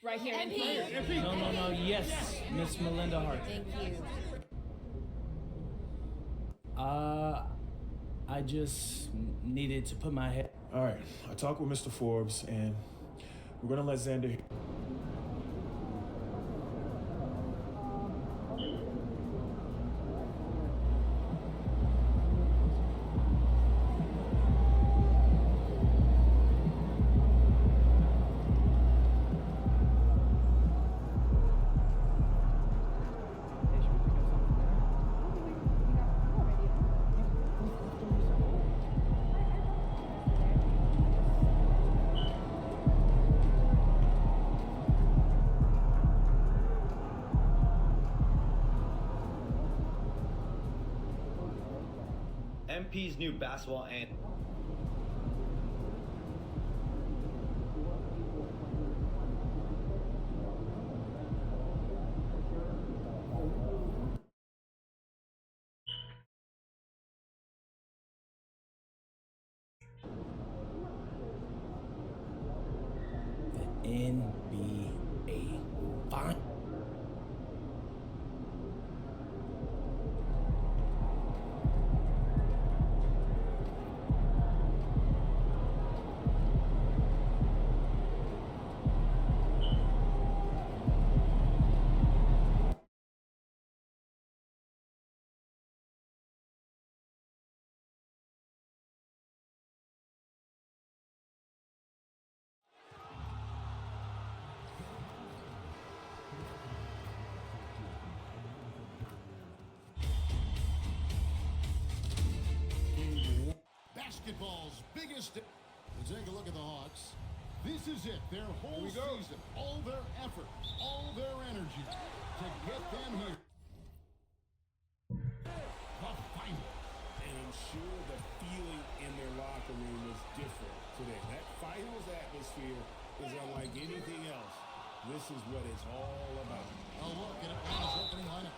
Right here in MP. front. No. Yes, Miss Melinda Hart. Thank you. I just needed to put my head. All right, I talked with Mr. Forbes, and we're gonna let Xander. MP's new basketball and NBA. Fine. Basketball's biggest. We'll take a look at the Hawks. This is it, their whole season, all their effort, all their energy to get them here. The final. And I'm sure the feeling in their locker room was different today. That finals atmosphere is unlike anything else. This is what it's all about. A look at Atlanta's opening lineup.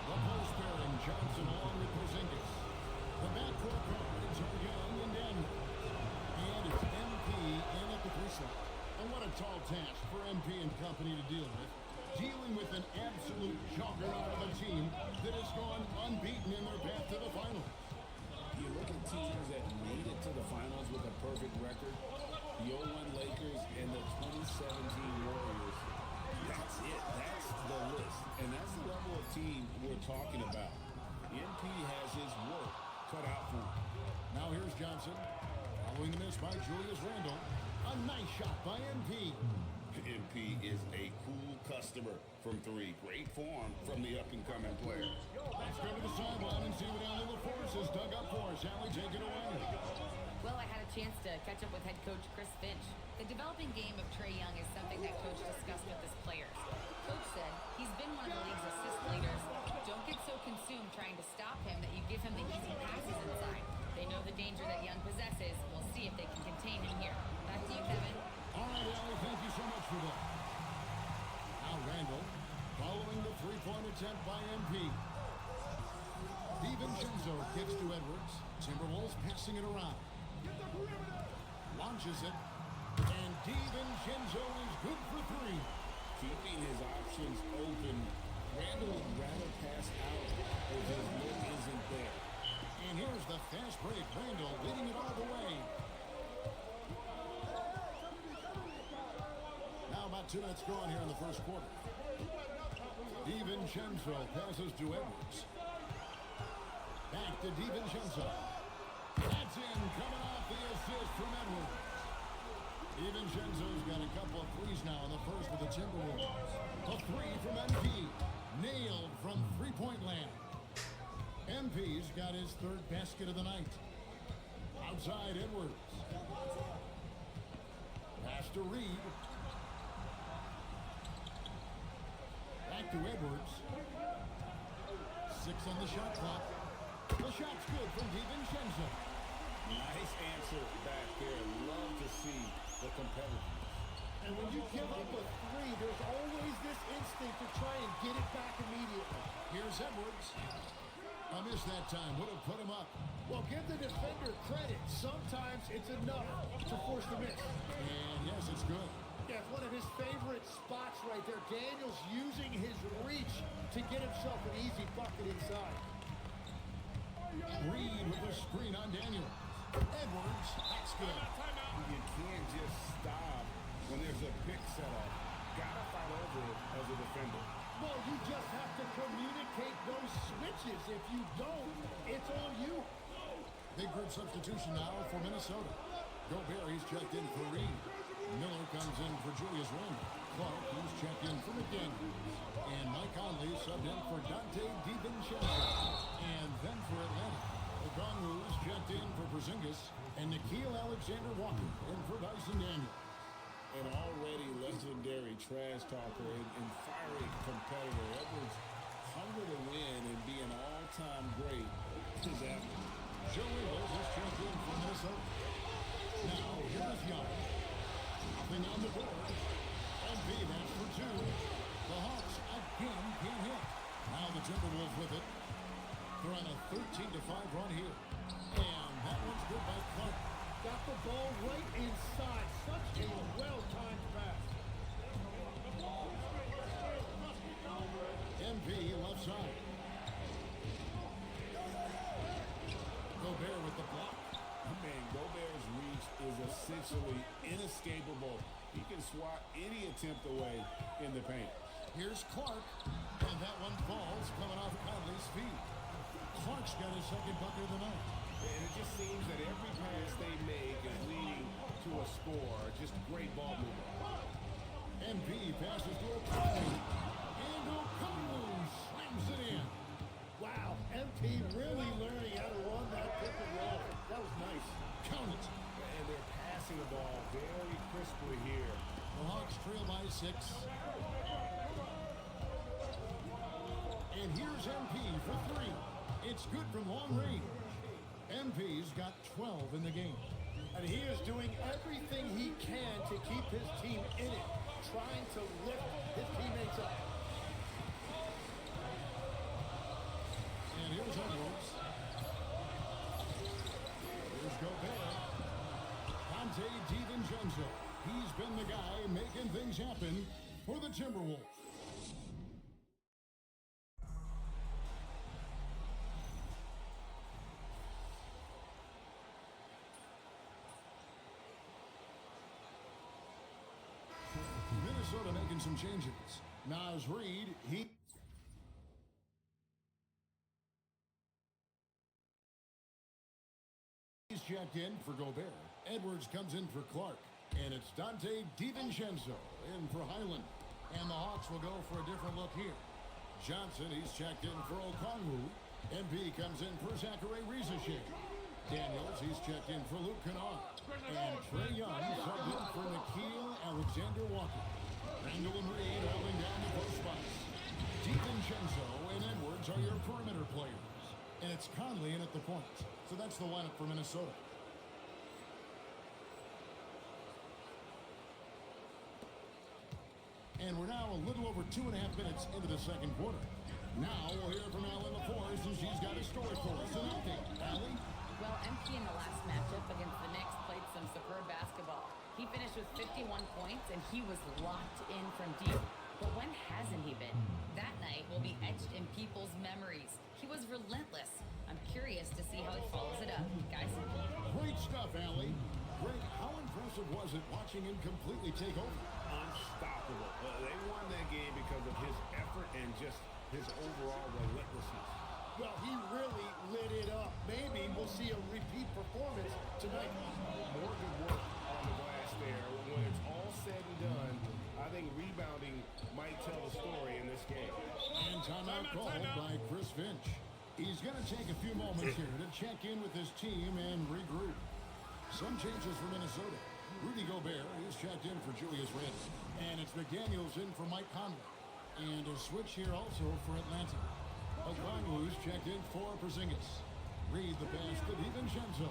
The post pairing, Johnson along with Porzingis. The backcourt guards are Young and Daniel. And it's MP in at the three slot. And what a tall task for MP and company to deal with. Dealing with an absolute juggernaut of a team that has gone unbeaten in their path to the finals. You look at teams that made it to the finals with a perfect record. The 01 Lakers and the 2017 Warriors. That's it. That's the list. And that's the level of team we're talking about. MP has his work cut out for him. Now here's Johnson. Following the miss by Julius Randle. A nice shot by MP. MP is a cool customer from three. Great form from the up-and-coming player. Let's go to the sideline and see what Allen LaForce has dug up for us. Allie, take it away. Well, I had a chance to catch up with head coach Chris Finch. The developing game of Trae Young is something that coach discussed with his players. Coach said he's been one of the league's assist leaders. Don't get so consumed trying to stop him that you give him the easy passes inside. They know the danger that Young possesses. We'll see if they can contain him here. Back to you, Kevin. All right, Allie, thank you so much for that. Now Randle, following the three-point attempt by MP. DiVincenzo gets to Edwards. Timberwolves passing it around. Launches it. And DiVincenzo is good for three. Keeping his options open. Randle would rather pass out if his look isn't there. And here's the fast break. Randle leading it all the way. Now about 2 minutes gone here in the first quarter. DiVincenzo passes to Edwards. Back to DiVincenzo. That's in, coming off the assist from Edwards. DiVincenzo's got a couple of threes now in the first for the Timberwolves. A three from MP. Nailed from three-point land. MP's got his third basket of the night. Outside Edwards. Pass to Reed. Back to Edwards. 6 on the shot clock. The shot's good from DiVincenzo. Nice answer back there. Love to see the competitiveness. And when you give up a three, there's always this instinct to try and get it back immediately. Here's Edwards. A miss that time. Would have put him up. Well, give the defender credit. Sometimes it's enough to force the miss. And yes, it's good. Yeah, it's one of his favorite spots right there. Daniels using his reach to get himself an easy bucket inside. Reed with the screen on Daniels. Edwards, that's good. You can't just stop when there's a pick set up. Gotta fight over it as a defender. Well, you just have to communicate those switches. If you don't, it's on you. Big group substitution now for Minnesota. Gobert, he's checked in for Reed. Miller comes in for Julius Randle. Clark, he's checked in for McDaniels. And Mike Conley subbed in for Dante DiVincenzo. And then for Atlanta, Okongwu's checked in for Porzingis. And Nickeil Alexander-Walker in for Dyson Daniels. An already legendary trash talker and fiery competitor. Edwards' hunger to win and be an all-time great is evident. Joe Ingles is checked in for Minnesota. Now, here's Young. Nothing on the board. And B, that's for two. The Hawks again can't hit. Now the Timberwolves with it. They're on a 13-5 run here. And that one's good by Clark. Got the ball right inside. Such a well-timed pass. MP left side. Gobert with the block. Man, Gobert's reach is essentially inescapable. He can swat any attempt away in the paint. Here's Clark. And that one falls coming off Conley's feet. Clark's got his second bucket of the night. And it just seems that every pass they make is leading to a score. Just great ball movement. MP passes to Okongwu. And Okongwu slams it in. Wow, MP really learning how to run that pick and roll. That was nice. Count it. And they're passing the ball very crisply here. The Hawks trail by 6. And here's MP for 3. It's good from long range. MP's got 12 in the game. And he is doing everything he can to keep his team in it, trying to lift his teammates up. And here's Edwards. Here's Gobert. Dante DiVincenzo. He's been the guy making things happen for the Timberwolves. Minnesota making some changes. Naz Reid, he's checked in for Gobert. Edwards comes in for Clark. And it's Dante DiVincenzo in for Highland. And the Hawks will go for a different look here. Johnson, he's checked in for Okongwu. MP comes in for Zachary Riesesheim. Daniels, he's checked in for Luke Kennard. And Trae Young subbed in for Nickeil Alexander-Walker. Randle and Reed holding down the post spots. DiVincenzo and Edwards are your perimeter players. And it's Conley in at the point. So that's the lineup for Minnesota. And we're now a little over 2.5 minutes into the second quarter. Now we'll hear from Allie LaForce, and she's got a story for us. An update. Allie? Well, MP in the last matchup against the Knicks played some superb basketball. He finished with 51 points, and he was locked in from deep. But when hasn't he been? That night will be etched in people's memories. He was relentless. I'm curious to see how he follows it up. Guys? Great stuff, Allie. Greg, how impressive was it watching him completely take over? Unstoppable. They won that game because of his effort and just his overall relentlessness. Well, he really lit it up. Maybe we'll see a repeat performance tonight. More good work on the glass there. When it's all said and done, I think rebounding might tell the story in this game. And timeout called by Chris Finch. He's going to take a few moments here to check in with his team and regroup. Some changes for Minnesota. Rudy Gobert is checked in for Julius Randle. And it's McDaniels in for Mike Conley. And a switch here also for Atlanta. Okongwu's checked in for Porzingis. Reed the pass to DiVincenzo.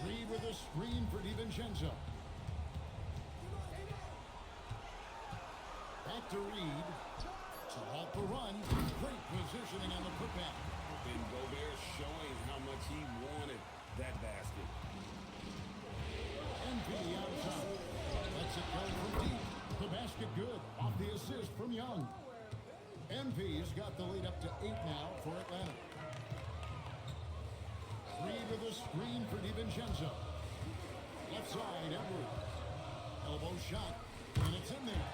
Reed with a screen for DiVincenzo. Back to Reed. To halt the run. Great positioning on the putback. And Gobert showing how much he wanted that basket. MP outside. Lets it go from deep. The basket good off the assist from Young. MP's got the lead up to 8 now for Atlanta. 3 to the screen for DiVincenzo. Left side, Edwards. Elbow shot, and it's in there.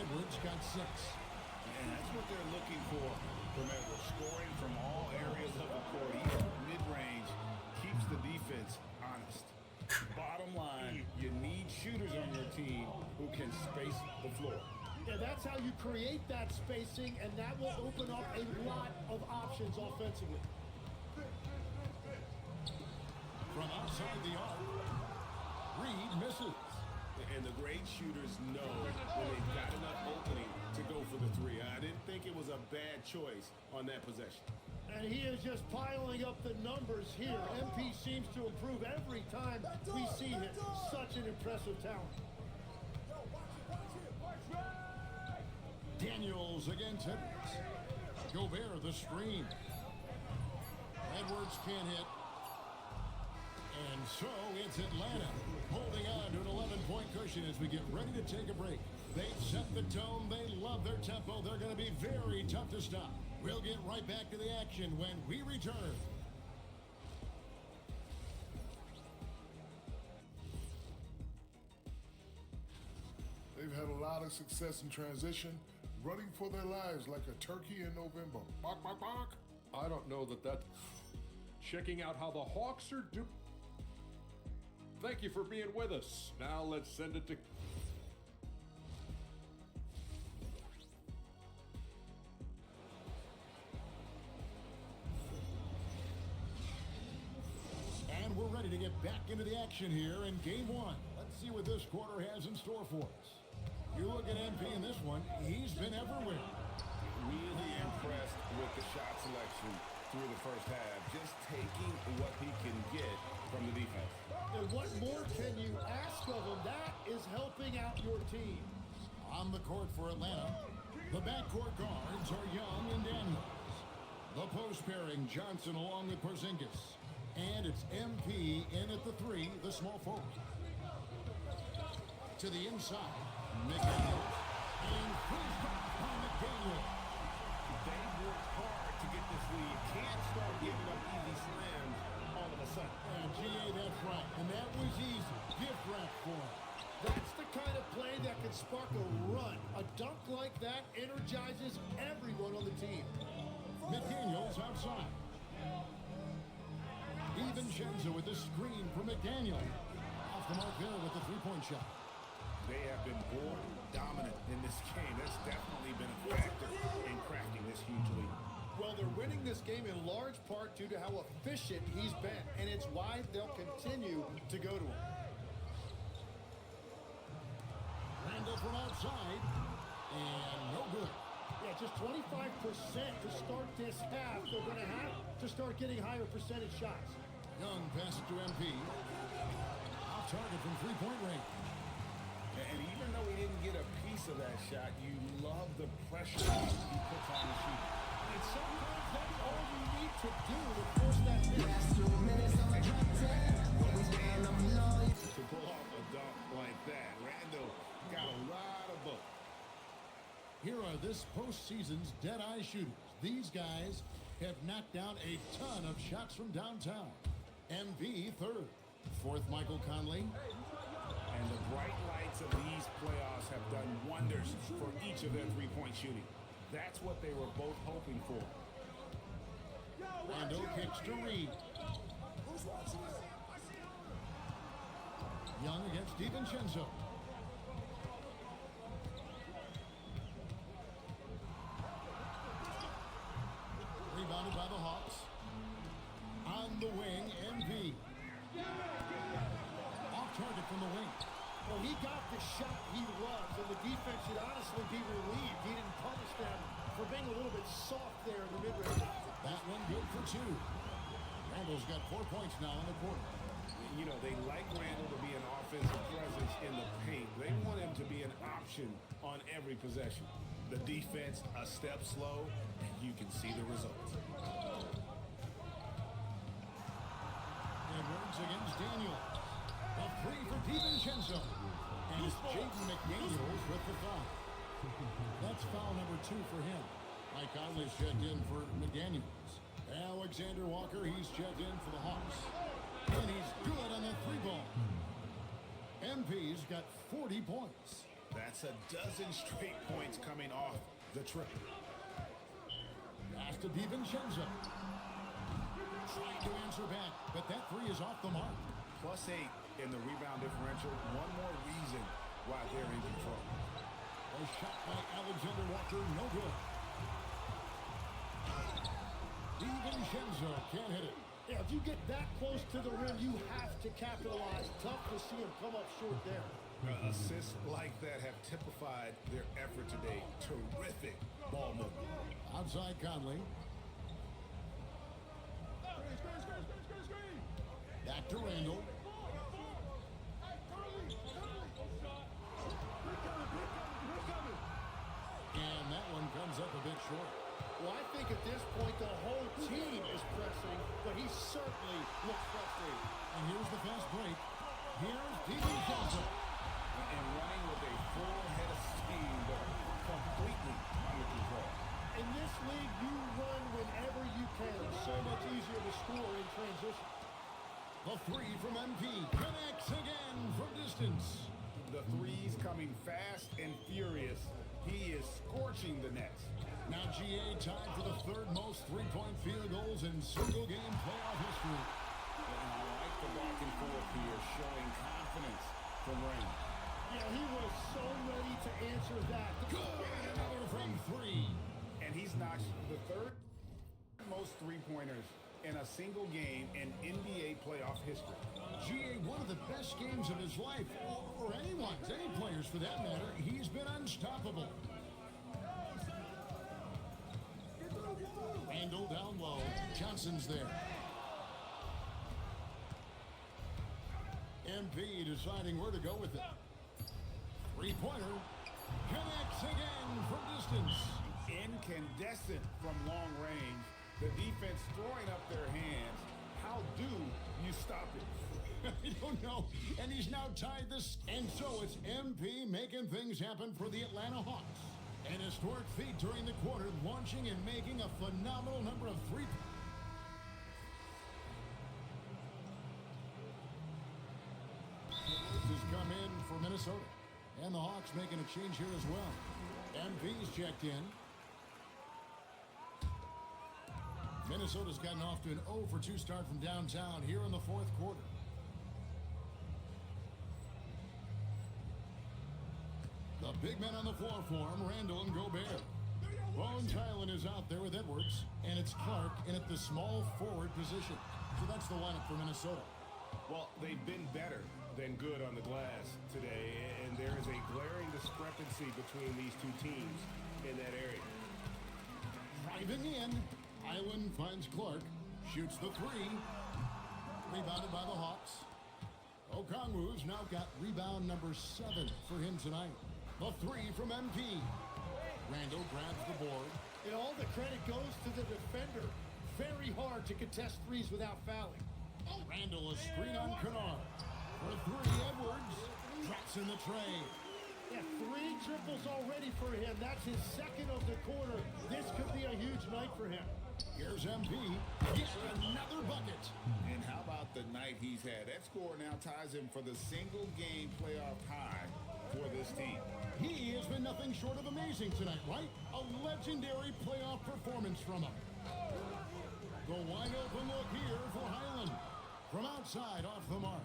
Edwards got 6. And that's what they're looking for from Edwards. Scoring from all areas of the court. Even mid-range keeps the defense honest. Bottom line, you need shooters on your team who can space the floor. Yeah, that's how you create that spacing, and that will open up a lot of options offensively. From outside the arc, Reed misses. And the great shooters know when they've got enough opening to go for the 3. I didn't think it was a bad choice on that possession. And he is just piling up the numbers here. MP seems to improve every time we see him. Such an impressive talent. Daniels against Edwards. Gobert the screen. Edwards can't hit. And so it's Atlanta holding on to an 11-point cushion as we get ready to take a break. They've set the tone. They love their tempo. They're going to be very tough to stop. We'll get right back to the action when we return. They've had a lot of success in transition, running for their lives like a turkey in November. Bark, bark, bark. I don't know that. Checking out how the Hawks are doing. Thank you for being with us. Now let's send it to... And we're ready to get back into the action here in game 1. Let's see what this quarter has in store for us. You look at MP in this one, he's been everywhere. Really impressed with the shot selection through the first half. Just taking what he can get from the defense. And what more can you ask of him? That is helping out your team. On the court for Atlanta, the backcourt guards are Young and Daniels. The post pairing, Johnson along with Porzingis. And it's MP in at the 3, the small forward. To the inside, McDaniels. And pushed off by McDaniels. They worked hard to get this lead. Can't start giving up easy slams all of a sudden. And GA, that's right. And that was easy. Gift wrap for him. That's the kind of play that can spark a run. A dunk like that energizes everyone on the team. McDaniels outside. DiVincenzo with the screen for McDaniel. Off the mark there with the three-point shot. They have been born dominant in this game. That's definitely been a factor in crafting this huge lead. Well, they're winning this game in large part due to how efficient he's been, and it's why they'll continue to go to him. Randall from outside, and no good. Yeah, just 25% to start this half. They're going to have to start getting higher percentage shots. Young passes to MP. Off target from three-point range. And even though he didn't get a piece of that shot, you love the pressure he puts on the shooter. And sometimes that's all you need to do to force that miss. To pull off a dunk like that, Randall got a lot of both. Here are this postseason's dead-eye shooters. These guys have knocked down a ton of shots from downtown. MV third. Fourth, Michael Conley. And the bright lights of these playoffs have done wonders for each of their three-point shooting. That's what they were both hoping for. Randall kicks to Reed. Young against DiVincenzo. Rebounded by the Hawks. On the wing, MV. Off target from the wing. Well, he got the shot he loves, and the defense should honestly be relieved. He didn't punish them for being a little bit soft there in the mid-range. That one good for 2. Randall's got 4 points now in the quarter. You know, they like Randall to be an offensive presence in the paint. They want him to be an option on every possession. The defense a step slow, and you can see the results. Edwards against Daniel. A 3 for DiVincenzo. And it's Jaden McDaniels with the foul. That's foul number 2 for him. Mike Conley's checked in for McDaniels. Alexander Walker, he's checked in for the Hawks. And he's good on the 3-ball. MP's got 40 points. That's a dozen straight points coming off the triple. Pass to DiVincenzo. Trying to answer back, but that 3 is off the mark. +8 in the rebound differential. One more reason why they're in control. A shot by Alexander Walker, no good. DiVincenzo can't hit it. Yeah, if you get that close to the rim, you have to capitalize. Tough to see him come up short there. Assists like that have typified their effort today. Terrific ball movement. Outside Conley. Back to Randall. And that one comes up a bit short. Well, I think at this point the whole team is pressing, but he certainly looks frustrated. And here's the fast break. Here's DiVincenzo. And running with a full head of steam, but completely under control. In this league, you run whenever you can. It's so much easier to score in transition. The 3 from MP connects again from distance. The threes coming fast and furious. He is scorching the nets. Now GA tied for the 3rd most 3-point field goals in single-game playoff history. And I like the back and forth here, showing confidence from Rain. Yeah, he was so ready to answer that. Good, another from 3. And he's knocked the 3rd most three-pointers in a single game in NBA playoff history. GA, one of the best games of his life, or anyone's, any players for that matter. He's been unstoppable. Randall down low. Johnson's there. MP deciding where to go with it. 3-pointer. Connects again from distance. Incandescent from long range. The defense throwing up their hands. How do you stop it? I don't know. And he's now tied this. And so it's MP making things happen for the Atlanta Hawks. An historic feat during the quarter, launching and making a phenomenal number of 3. This has come in for Minnesota. And the Hawks making a change here as well. MP's checked in. Minnesota's gotten off to an 0 for 2 start from downtown here in the 4th quarter. The big men on the floor for him, Randall and Gobert. Bones Highland is out there with Edwards, and it's Clark in at the small forward position. So that's the lineup for Minnesota. Well, they've been better than good on the glass today, and there is a glaring discrepancy between these two teams in that area. Driving in, Highland finds Clark, shoots the 3. Rebounded by the Hawks. Okongwu's now got rebound number 7 for him tonight. The 3 from MP. Randall grabs the board. And all the credit goes to the defender. Very hard to contest threes without fouling. Randall, a screen on Kennard. For 3, Edwards drops in the tray. Yeah, 3 triples already for him. That's his 2nd of the quarter. This could be a huge night for him. Here's MP. Yet another bucket. And how about the night he's had? That score now ties him for the single game playoff high for this team. He has been nothing short of amazing tonight, right? A legendary playoff performance from him. The wide open look here for Highland. From outside, off the mark.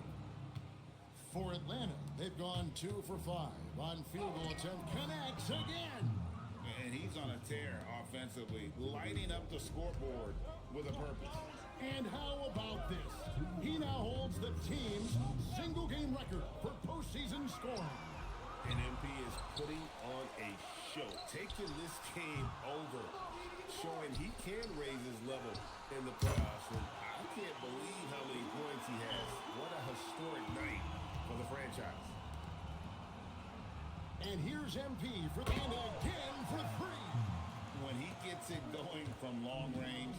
For Atlanta, they've gone 2 for 5 on field goal attempt. Connects again. And he's on a tear offensively, lighting up the scoreboard with a purpose. And how about this? He now holds the team's single-game record for postseason scoring. And MP is putting on a show, taking this game over, showing he can raise his level in the playoffs. And I can't believe how many points he has. What a historic night for the franchise. And here's MP for and again for 3. When he gets it going from long range,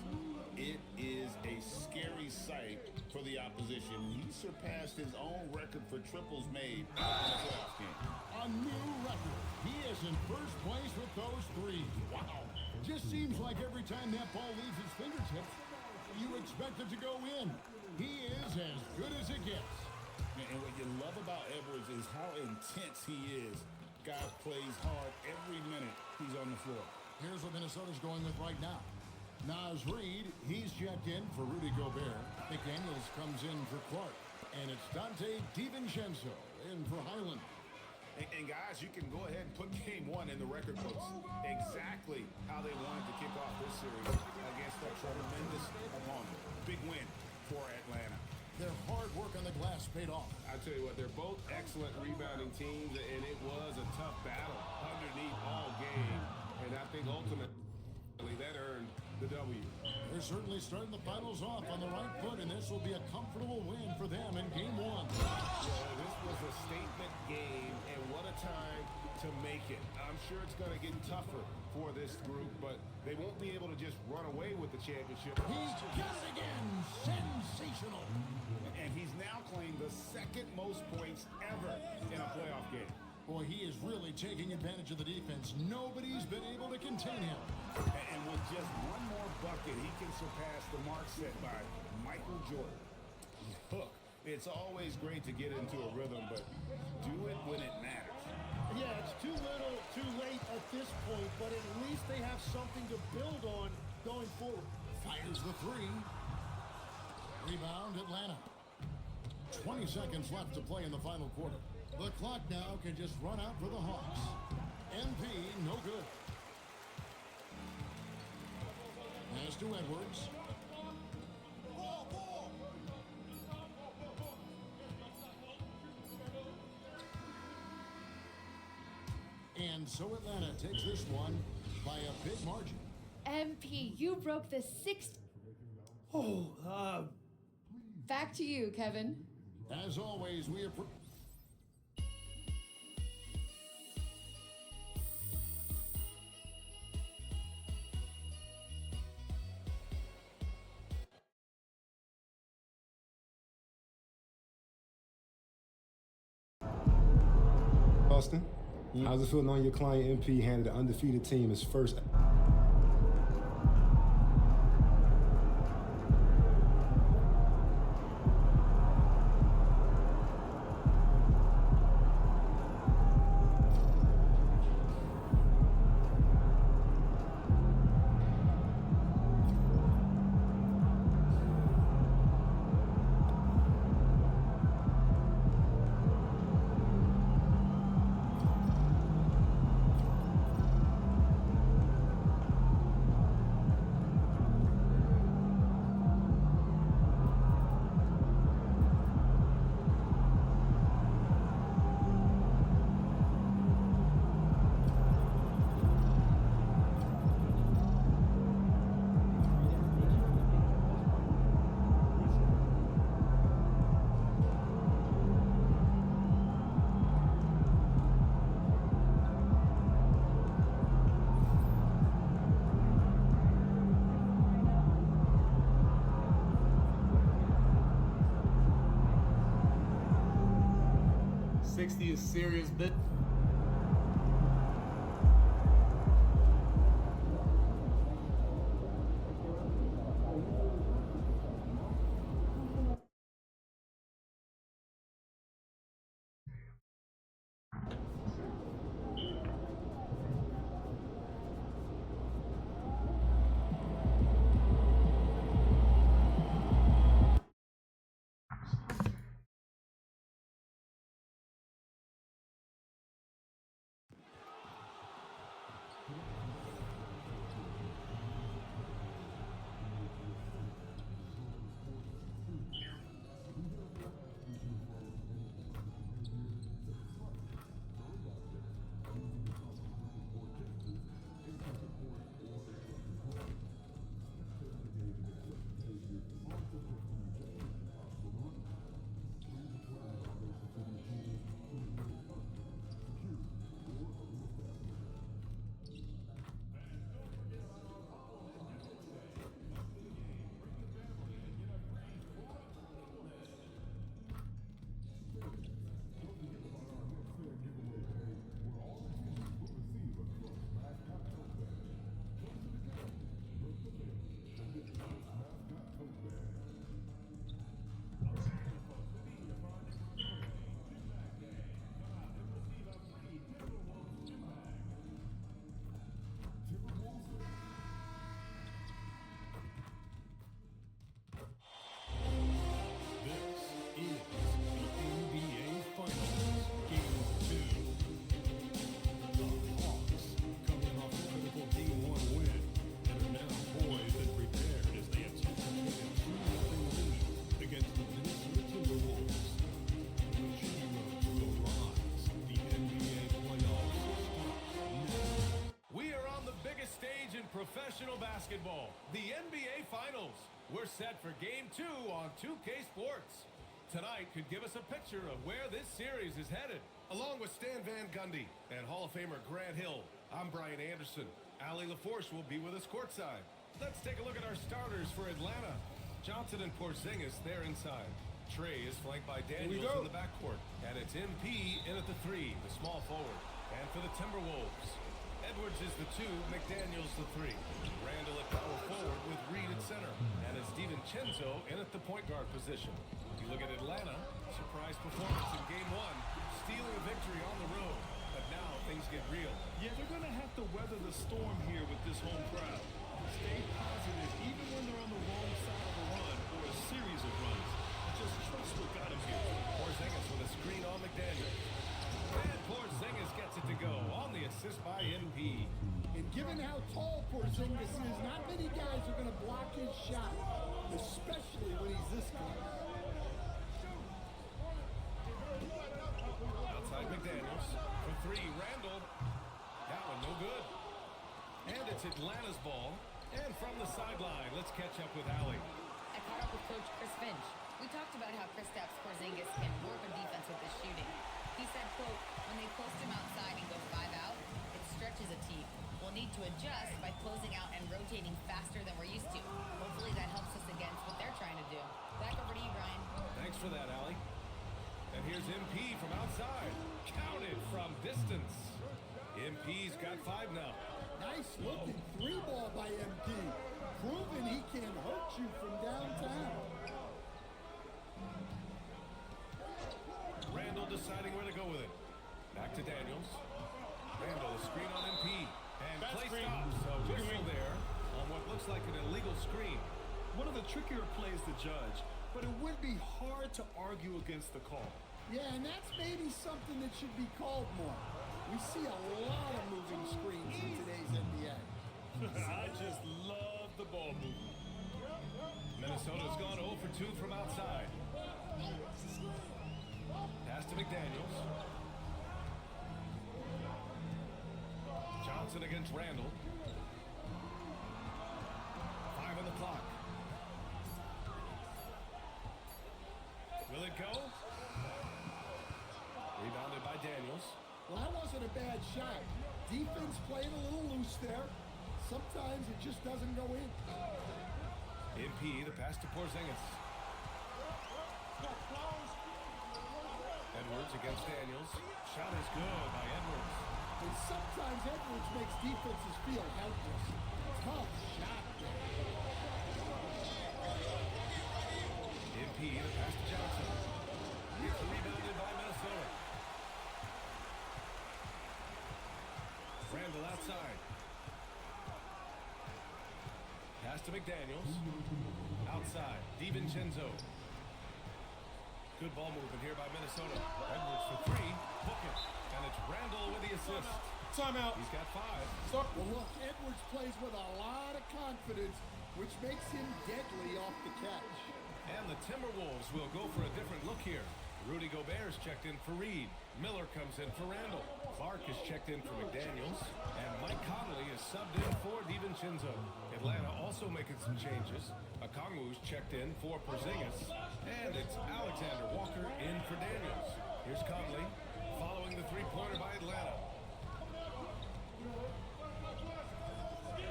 it is a scary sight for the opposition. He surpassed his own record for triples made in a playoff game. A new record. He is in first place with those threes. Wow. Just seems like every time that ball leaves his fingertips, you expect it to go in. He is as good as it gets. And what you love about Edwards is how intense he is. Guy plays hard every minute he's on the floor. Here's what Minnesota's going with right now. Naz Reid, he's checked in for Rudy Gobert. McDaniels comes in for Clark. And it's Dante DiVincenzo in for Highland. And guys, you can go ahead and put game one in the record books. Exactly how they wanted to kick off this series against a tremendous opponent. Big win for Atlanta. Their hard work on the glass paid off. I tell you what, they're both excellent rebounding teams, and it was a tough battle underneath all game. And I think ultimately that earned the W. They're certainly starting the finals off on the right foot, and this will be a comfortable win for them in game one. Yeah, this was a statement game, and what a time to make it. I'm sure it's going to get tougher for this group, but they won't be able to just run away with the championship. He's got it again. Sensational. And he's now claimed the second most points ever in a playoff game. Boy, he is really taking advantage of the defense. Nobody's been able to contain him. And with just one more bucket, he can surpass the mark set by Michael Jordan. Look, it's always great to get into a rhythm, but do it when it matters. Yeah, it's too little, too late at this point, but at least they have something to build on going forward. Fires the three. Rebound, Atlanta. 20 seconds left to play in the final quarter. The clock now can just run out for the Hawks. MP, no good. Pass to Edwards. And so Atlanta takes this one by a big margin. MP, you broke the sixth. Back to you, Kevin. As always, we appreciate. Austin, how's it feeling on your client MP handed the undefeated team his first is serious business. watching professional basketball, the NBA Finals. We're set for Game 2 on 2K Sports. Tonight could give us a picture of where this series is headed. Along with Stan Van Gundy and Hall of Famer Grant Hill, I'm Brian Anderson. Ali LaForce will be with us courtside. Let's take a look at our starters for Atlanta. Johnson and Porzingis, they're inside. Trey is flanked by Daniels in the backcourt. And it's MP in at the 3, the small forward. And for the Timberwolves, Edwards is the 2, McDaniels the 3. Randall at power forward with Reed at center. And it's DiVincenzo in at the point guard position. You look at Atlanta, surprise performance in Game 1, stealing a victory on the road. But now things get real. Yeah, they're going to have to weather the storm here with this home crowd. Stay positive even when they're on the wrong side of a run or a series of runs. Just trust what got him here. Porzingis with a screen on McDaniel. And Porzingis gets it to go on the assist by MP. And given how tall Porzingis is, not many guys are going to block his shot, especially when he's this close. Outside McDaniels. For 3, Randall. That one no good. And it's Atlanta's ball. And from the sideline, let's catch up with Allie. I caught up with Coach Chris Finch. We talked about how Kristaps Porzingis can warp a defense with his shooting. He said, quote, when they post him outside and go 5 out, it stretches a team. We'll need to adjust by closing out and rotating faster than we're used to. Hopefully that helps us against what they're trying to do. Back over to you, Brian. Thanks for that, Allie. And here's MP from outside. Counted from distance. MP's got 5 now. Nice looking 3-ball by MP. Proving he can hurt you from downtown. Randall deciding where to go with it. Back to Daniels. Randall, a screen on MP. And play stops. A whistle there on what looks like an illegal screen. One of the trickier plays to judge, but it would be hard to argue against the call. Yeah, and that's maybe something that should be called more. We see a lot of moving screens in today's NBA. I just love the ball movement. Minnesota's gone 0 for 2 from outside. Pass to McDaniels. Johnson against Randall. 5 on the clock. Will it go? Rebounded by Daniels. Well, that wasn't a bad shot. Defense playing a little loose there. Sometimes it just doesn't go in. MP, the pass to Porzingis. Edwards against Daniels. Shot is good by Edwards. And sometimes Edwards makes defenses feel helpless. Tough shot. MP, the pass to Johnson. It's rebounded by Minnesota. Randall outside. Pass to McDaniels. Outside, DiVincenzo. Good ball movement here by Minnesota. Edwards for 3. Book it. And it's Randall with the assist. Timeout. He's got 5. Well, look, Edwards plays with a lot of confidence, which makes him deadly off the catch. And the Timberwolves will go for a different look here. Rudy Gobert's checked in for Reed. Miller comes in for Randall. Clark is checked in for McDaniels. And Mike Conley is subbed in for DiVincenzo. Atlanta also making some changes. Okongwu's checked in for Porzingis. And it's Alexander Walker in for Daniels. Here's Conley following the 3-pointer by Atlanta.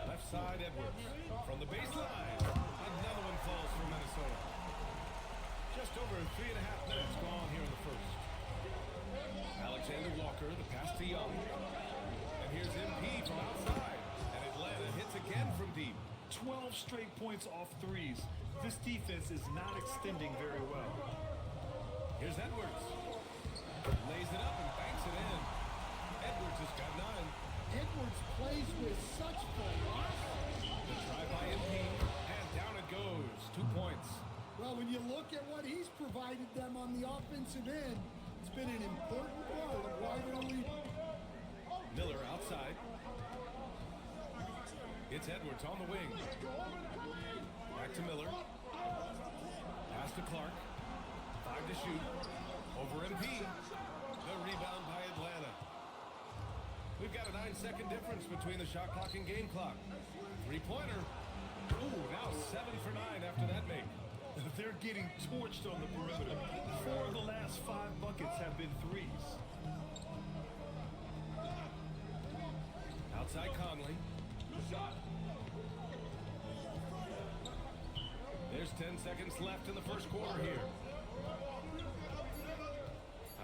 Left side, Edwards. From the baseline. Another one falls for Minnesota. Just over 3.5 minutes gone here in the first. Alexander Walker, the pass to Young. And here's MP from outside. And Atlanta hits again from deep. 12 straight points off threes. This defense is not extending very well. Here's Edwards. Lays it up and banks it in. Edwards has got 9. Edwards plays with such velocity. The try by MP. And down it goes. 2 points. Well, when you look at what he's provided them on the offensive end, it's been an important part of why they're leading. Miller outside. It's Edwards on the wing. Back to Miller. Pass to Clark. 5 to shoot. Over MP. The rebound by Atlanta. We've got a 9-second difference between the shot clock and game clock. Three-pointer. Ooh, now 7 for 9 after that make. They're getting torched on the perimeter. 4 of the last 5 buckets have been threes. Outside Conley. There's 10 seconds left in the first quarter here.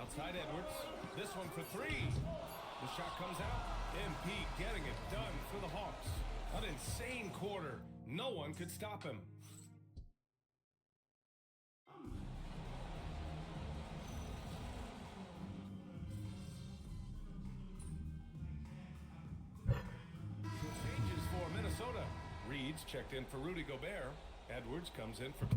Outside Edwards. This one for 3. The shot comes out. MP getting it done for the Hawks. An insane quarter. No one could stop him. Changes for Minnesota. Reed's checked in for Rudy Gobert. Edwards comes in for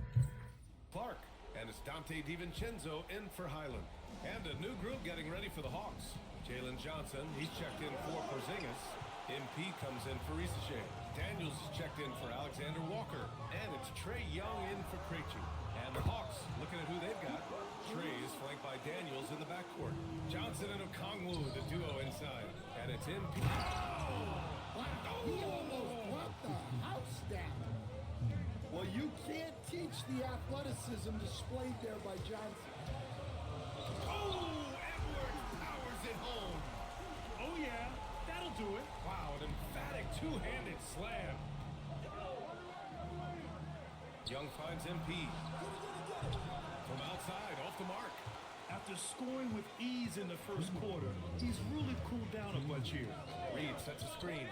Clark. And it's Dante DiVincenzo in for Highland. And a new group getting ready for the Hawks. Jalen Johnson, he's checked in for Porzingis. MP comes in for Risache. Daniels is checked in for Alexander Walker. And it's Trae Young in for Krejci. And the Hawks, looking at who they've got. Trae is flanked by Daniels in the backcourt. Johnson and Okongwu, the duo inside. And it's MP. Wow, he almost brought the house down. Well, you can't teach the athleticism displayed there by Johnson. Oh, Edwards powers it home. Oh, yeah, that'll do it. Wow, an emphatic two-handed slam. Young finds MP. From outside, off the mark. After scoring with ease in the first quarter, he's really cooled down a bunch here. Reed sets a screen.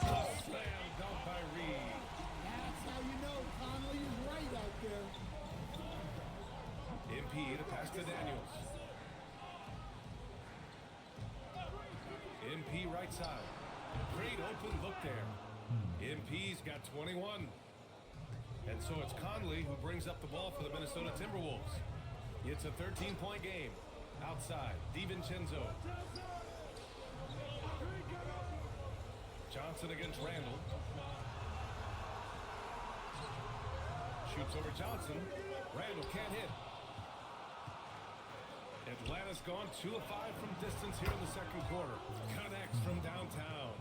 A slam dunk by Reed. That's how you know Conley is right out there. MP to pass to Daniels. MP right side. Great open look there. MP's got 21. And so it's Conley who brings up the ball for the Minnesota Timberwolves. It's a 13-point game. Outside, DiVincenzo. Johnson against Randall. Shoots over Johnson. Randall can't hit. Atlanta's gone 2 of 5 from distance here in the second quarter. Connects from downtown.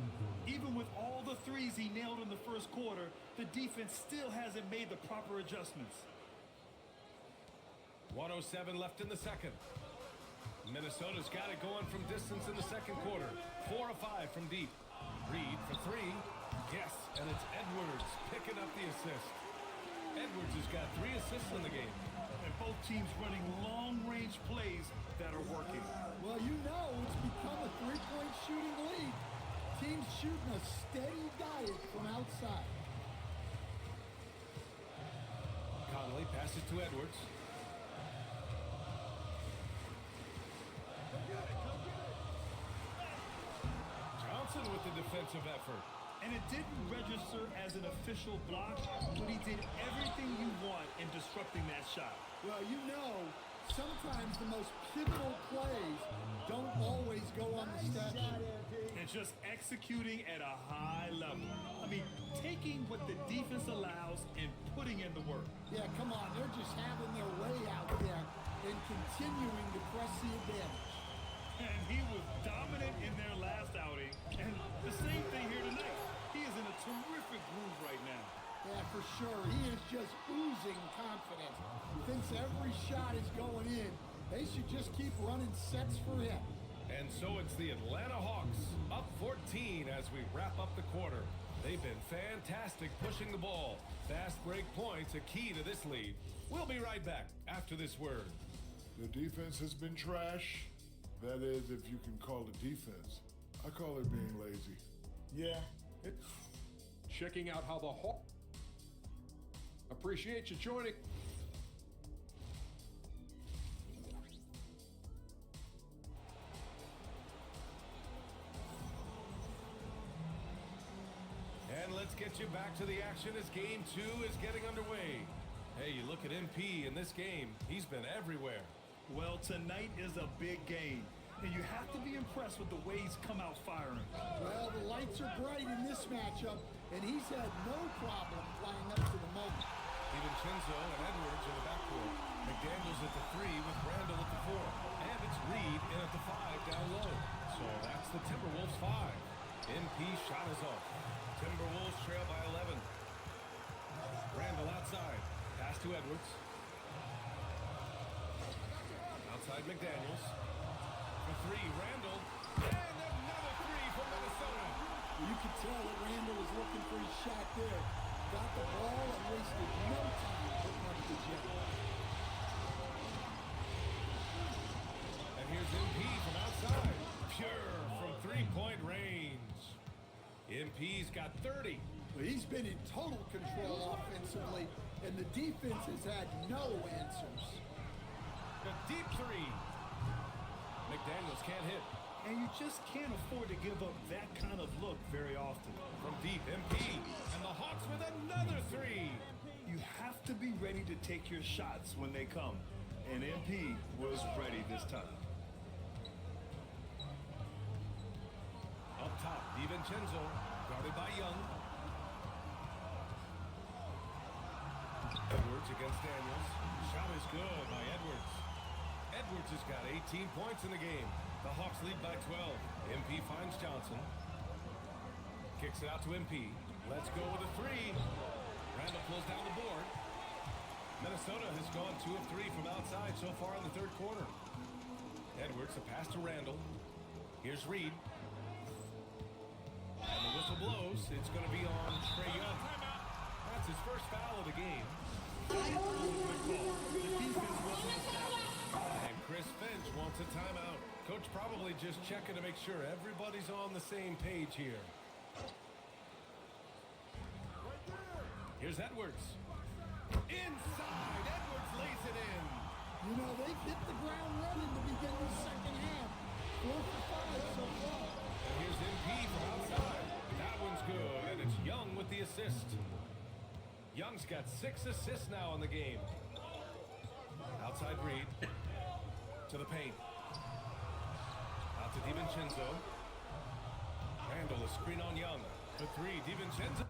Even with all the threes he nailed in the first quarter, the defense still hasn't made the proper adjustments. 1:07 left in the second. Minnesota's got it going from distance in the second quarter. 4 of 5 from deep. Reed for 3. Yes, and it's Edwards picking up the assist. Edwards has got 3 assists in the game. And both teams running long-range plays that are working. Well, you know it's become a three-point shooting league. Teams shooting a steady diet from outside. Conley passes to Edwards. Johnson with the defensive effort. And it didn't register as an official block, but he did everything you want in disrupting that shot. Well, you know, sometimes the most pivotal plays don't always go on the stat sheet. And just executing at a high level. I mean, taking what the defense allows and putting in the work. Yeah, come on, they're just having their way out there and continuing to press the advantage. And he was dominant in their last outing, and the same thing here tonight. He is in a terrific groove right now. Yeah, for sure. He is just oozing confidence. Thinks every shot is going in. They should just keep running sets for him. And so it's the Atlanta Hawks up 14 as we wrap up the quarter. They've been fantastic pushing the ball. Fast break points a key to this lead. We'll be right back after this word. The defense has been trash. That is, if you can call it defense. I call it being lazy. Yeah. Checking out how the Hawks. Appreciate you joining. And let's get you back to the action as game 2 is getting underway. Hey, you look at MP in this game. He's been everywhere. Well, tonight is a big game, and you have to be impressed with the way he's come out firing. Well, the lights are bright in this matchup, and he's had no problem flying up to the moment. DiVincenzo and Edwards in the backcourt. McDaniels at the 3 with Randall at the 4. And it's Reed in at the 5 down low. So that's the Timberwolves 5. MP shot is off. Timberwolves trail by 11. Randall outside. Pass to Edwards. Outside McDaniels. For 3, Randall. And another 3 from Minnesota. Well, you could tell that Randall was looking for his shot there. Got the ball and wasted no time putting up the jump. And here's MP from outside. Pure from three-point range. MP's got 30. Well, he's been in total control offensively, and the defense has had no answers. The deep 3. McDaniels can't hit. And you just can't afford to give up that kind of look very often. From deep, MP. And the Hawks with another 3. You have to be ready to take your shots when they come. And MP was ready this time. Up top, DiVincenzo. Guarded by Young. Edwards against Daniels. Shot is good by Edwards. Edwards has got 18 points in the game. The Hawks lead by 12. MP finds Johnson. Kicks it out to MP. Let's go with a 3. Randall pulls down the board. Minnesota has gone 2 of 3 from outside so far in the third quarter. Edwards, a pass to Randall. Here's Reed. And the whistle blows. It's going to be on Trae Young. That's his first foul of the game. And Chris Finch wants a timeout. Coach probably just checking to make sure everybody's on the same page here. Here's Edwards. Inside, Edwards lays it in. You know, they've hit the ground running to begin the second half. 4 for 5 so far. And here's MP from outside. That one's good, and it's Young with the assist. Young's got 6 assists now in the game. Outside Reed. To the paint. Out to DiVincenzo. Randall, a screen on Young. For 3, DiVincenzo.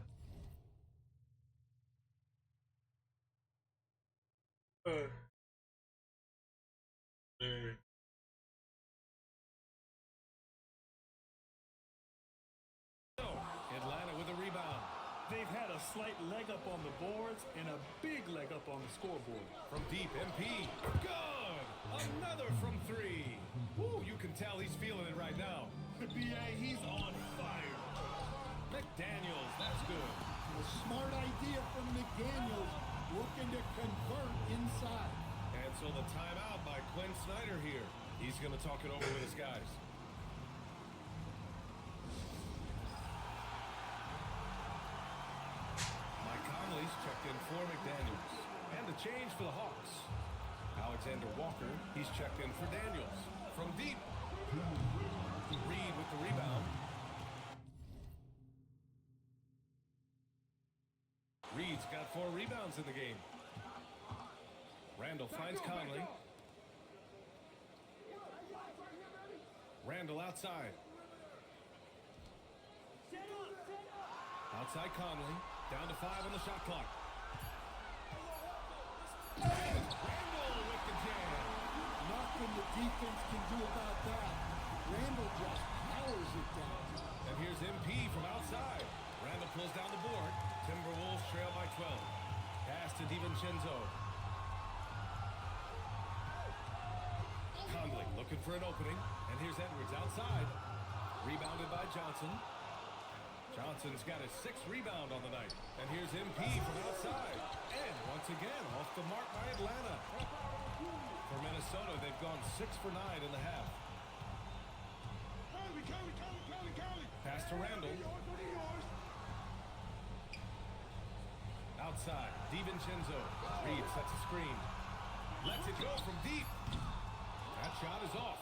Atlanta with a rebound. They've had a slight leg up on the boards and a big leg up on the scoreboard. From deep, MP. Good! Another from 3. Woo, you can tell he's feeling it right now. BA, he's on fire. McDaniels, that's good. A smart idea from McDaniels, looking to convert inside. And so the timeout by Quinn Snyder here. He's going to talk it over with his guys. Mike Conley's checked in for McDaniels. And a change for the Hawks. Alexander Walker, he's checked in for Daniels. From deep. Reed with the rebound. Reed's got 4 rebounds in the game. Randall finds Conley. Randall outside. Outside Conley. Down to 5 on the shot clock. And Randall with the jam. Nothing the defense can do about that. Randall just powers it down. And here's MP from outside. Randall pulls down the board. Timberwolves trail by 12. Pass to DiVincenzo. Conley looking for an opening. And here's Edwards outside. Rebounded by Johnson. Johnson's got his 6th rebound on the night. And here's MP from outside. And once again, off the mark by Atlanta. For Minnesota, they've gone 6 for 9 in the half. Pass to Randall. Outside, DiVincenzo. Reed sets a screen. Lets it go from deep. That shot is off.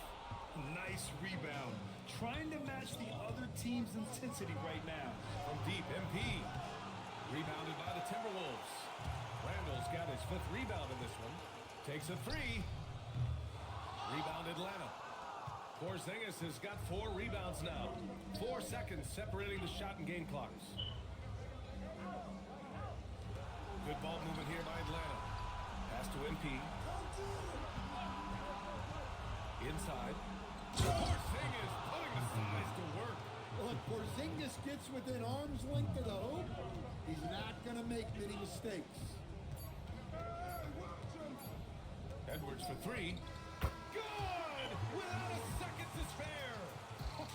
Nice rebound. Trying to match the other team's intensity right now. From deep, MP. Rebounded by the Timberwolves. Randall's got his 5th rebound in this one. Takes a 3. Rebound Atlanta. Porzingis has got 4 rebounds now. 4 seconds separating the shot and game clocks. Good ball movement here by Atlanta. Pass to MP. Inside. Porzingis putting the size to work. Well, if Porzingis gets within arm's length of the hoop, he's not going to make many mistakes. Edwards for three. Good! Without a second to spare.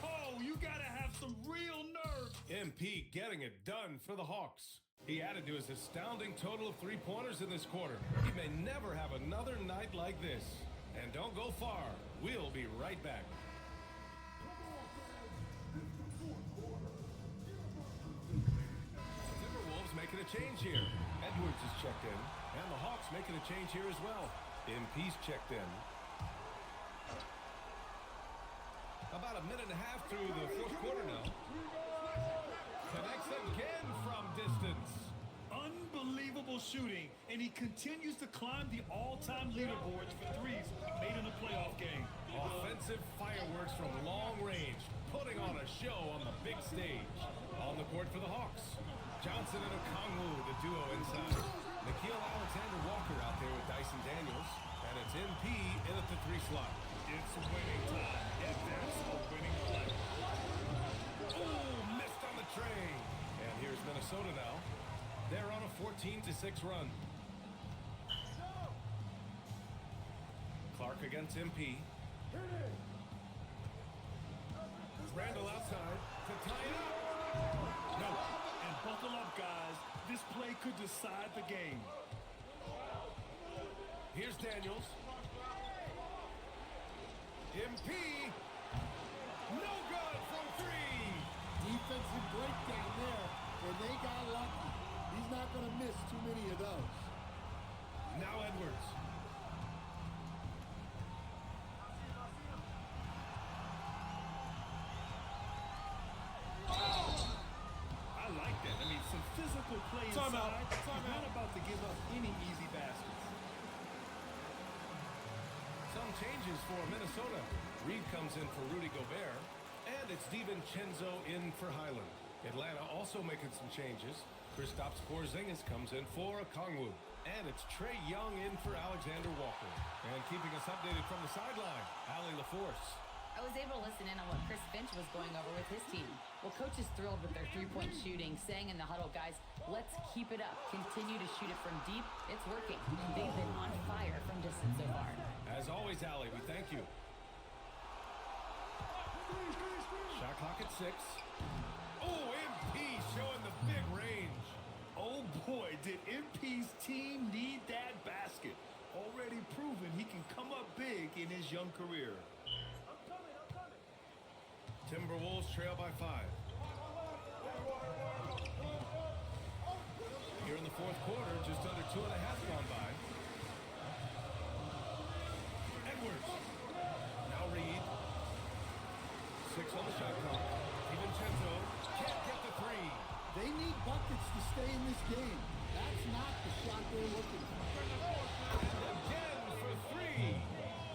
Oh, you got to have some real nerve. MP getting it done for the Hawks. He added to his astounding total of three-pointers in this quarter. He may never have another night like this. And don't go far. We'll be right back. Timberwolves making a change here. Edwards is checked in. And the Hawks making a change here as well. MP's checked in. About a minute and a half through the fourth quarter now. Connects again from distance. Unbelievable shooting, and he continues to climb the all-time leaderboards for threes made in the playoff game. Offensive fireworks from long range, putting on a show on the big stage. On the court for the Hawks. Johnson and Okongwu, the duo inside. Nickeil Alexander-Walker out there with Dyson Daniels. And it's MP in at the three slot. It's winning time, and that's a winning play. Oh, missed on the tray. And here's Minnesota now. They're on a 14-6 run. Clark against MP. Randall outside to tie it up. No, and buckle up, guys. This play could decide the game. Here's Daniels. MP. No good from three. Defensive breakdown there, and they got lucky. He's not going to miss too many of those. Now Edwards. I like that. I mean, some physical play inside. He's not about to give up any easy baskets. Some changes for Minnesota. Reed comes in for Rudy Gobert. And it's DiVincenzo in for Highland. Atlanta also making some changes. Kristaps Porzingis comes in for Okongwu. And it's Trae Young in for Alexander Walker. And keeping us updated from the sideline, Allie LaForce. I was able to listen in on what Chris Finch was going over with his team. Well, coach is thrilled with their three-point shooting, saying in the huddle, guys, let's keep it up. Continue to shoot it from deep. It's working. They've been on fire from distance so far. As always, Allie, we thank you. Shot clock at 6. Oh, MP showing the big range. Oh boy, did MP's team need that basket. Already proven he can come up big in his young career. Timberwolves trail by 5. Here in the fourth quarter, just under 2.5 gone by. Edwards. Now Reed. 6 on the shot clock. DiVincenzo can't get the three. They need buckets to stay in this game. That's not the shot they're looking for. And again for 3.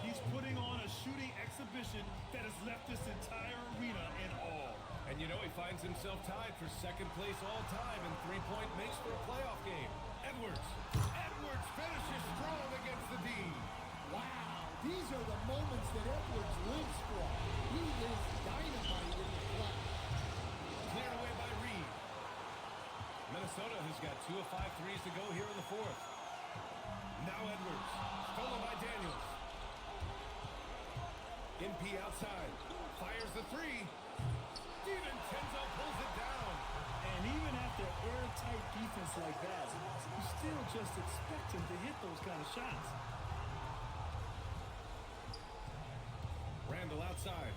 He's putting on a shooting exhibition that has left this entire arena in awe. And you know he finds himself tied for second place all time in three-point makes for a playoff game. Edwards. Edwards finishes strong against the D. Wow, these are the moments that Edwards lives for. He is dynamite in the clutch. Cleared away by Reed. Minnesota has got 2 of 5 threes to go here in the fourth. Now Edwards. Stolen by Daniels. MP outside. Fires the 3. DiVincenzo pulls it down. And even after airtight defense like that, you still just expect him to hit those kind of shots. Randall outside.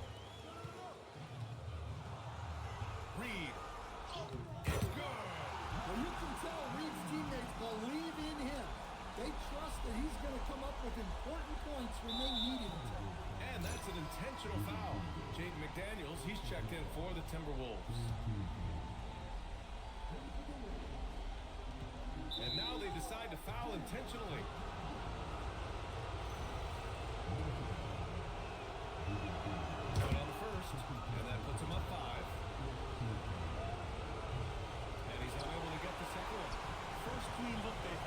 Reed. It's good. Well, you can tell Reed's teammates believe in him. They trust that he's going to come up with important points when they need him to. And that's an intentional foul. Jaden McDaniels, he's checked in for the Timberwolves. And now they decide to foul intentionally. Put on the first, and that puts him up 5. And he's unable to get the second one. First clean look they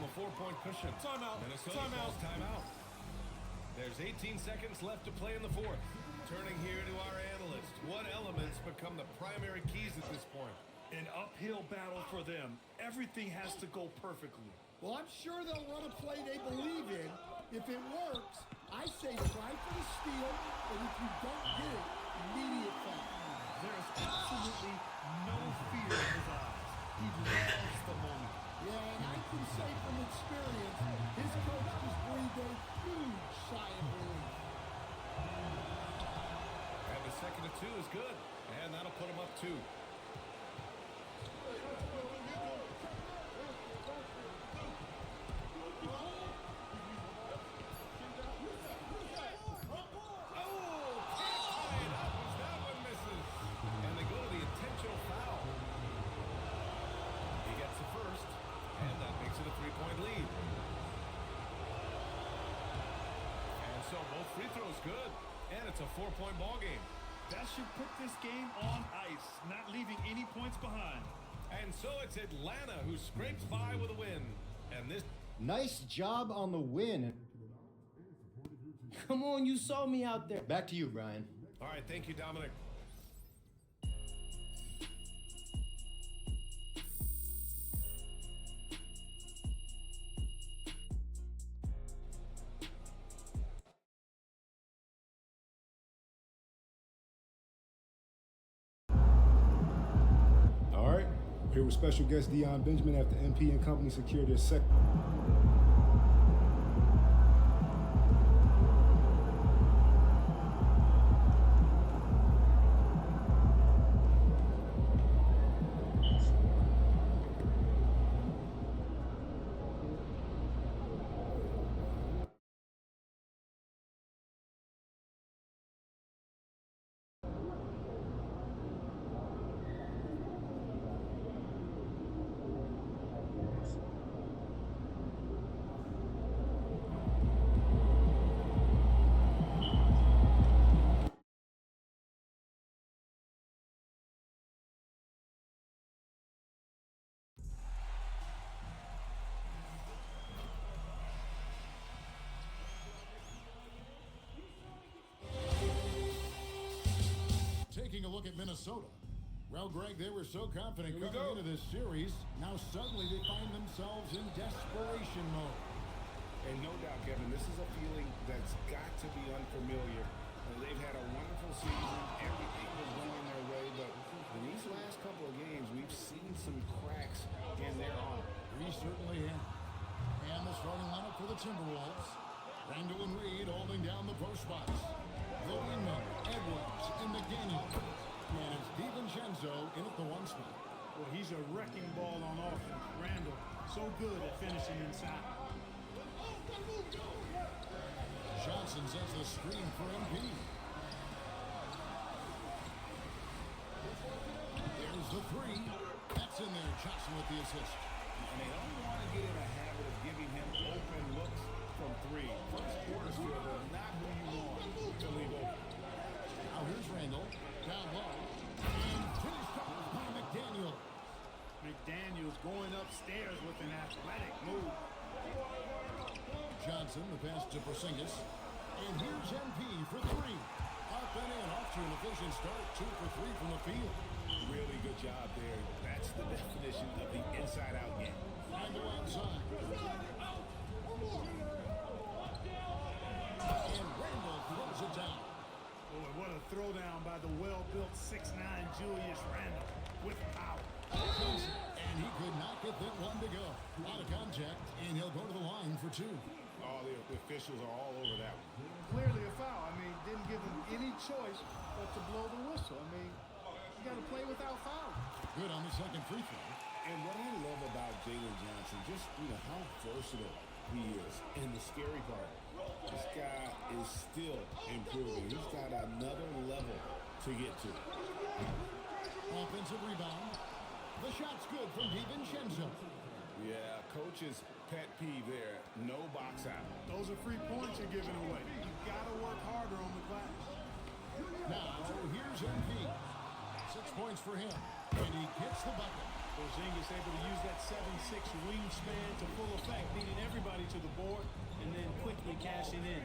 a 4-point cushion. Timeout. Minnesota calls timeout. There's 18 seconds left to play in the fourth. Turning here to our analyst. What elements become the primary keys at this point? An uphill battle for them. Everything has to go perfectly. Well, I'm sure they'll run a play they believe in. If it works, I say try for the steal, and if you don't get it, immediate foul. There's absolutely no fear in his eyes. He loves the moment. Yeah, and I can say from experience, his coach just breathed a huge sigh of relief. And the second and 2 is good. And that'll put him up 2. Free throw's good, and it's a 4-point ball game. That should put this game on ice, not leaving any points behind. And so it's Atlanta who scrapes by with a win. And this... Nice job on the win. Come on, you saw me out there. Back to you, Brian. All right, thank you, Dominic. Here with special guest Dion Benjamin after MP and company secured their second. Taking a look at Minnesota. Well, Greg, they were so confident coming into this series. Now suddenly they find themselves in desperation mode. And no doubt, Kevin, this is a feeling that's got to be unfamiliar. They've had a wonderful season. Everything was going their way. But in these last couple of games, we've seen some cracks in their arm. We certainly have. And the starting lineup for the Timberwolves. Randall and Reed holding down the post spots. The wingmen, Edwards and McDaniel. And it's DiVincenzo in at the 1 spot. Well, he's a wrecking ball on offense. Randall, so good at finishing inside. Johnson sets the screen for MP. There's the 3. That's in there. Johnson with the assist. And they don't want to get in a habit of giving him open looks from 3. First quarter field is not who you want to leave open. Now here's Randall. Down low. And finished off by McDaniel. McDaniel's going upstairs with an athletic move. Johnson, the pass to Porzingis. And here's MP for 3. Up and in, off to an efficient start. 2 for 3 from the field. Really good job there. That's the definition of the inside-out game. Randall outside. And Randall throws it down. Boy, what a throwdown by the well-built 6'9" Julius Randall with power. And he could not get that one to go. Out of contact, and he'll go to the line for 2. All the officials are all over that one. Clearly a foul. I mean, didn't give him any choice but to blow the whistle. I mean, you got to play without foul. Good on the second free throw. And what I love about Jalen Johnson, just how versatile he is. And the scary part, this guy is still improving. He's got another level to get to. Offensive rebound. The shot's good from DiVincenzo. Yeah, coach's pet peeve there. No box out. Those are free points you're giving away. You got to work harder on the glass. Now, here's MP. 6 points for him. And he gets the bucket. Porzingis able to use that 7'6" wingspan to full effect, beating everybody to the board and then quickly cashing in.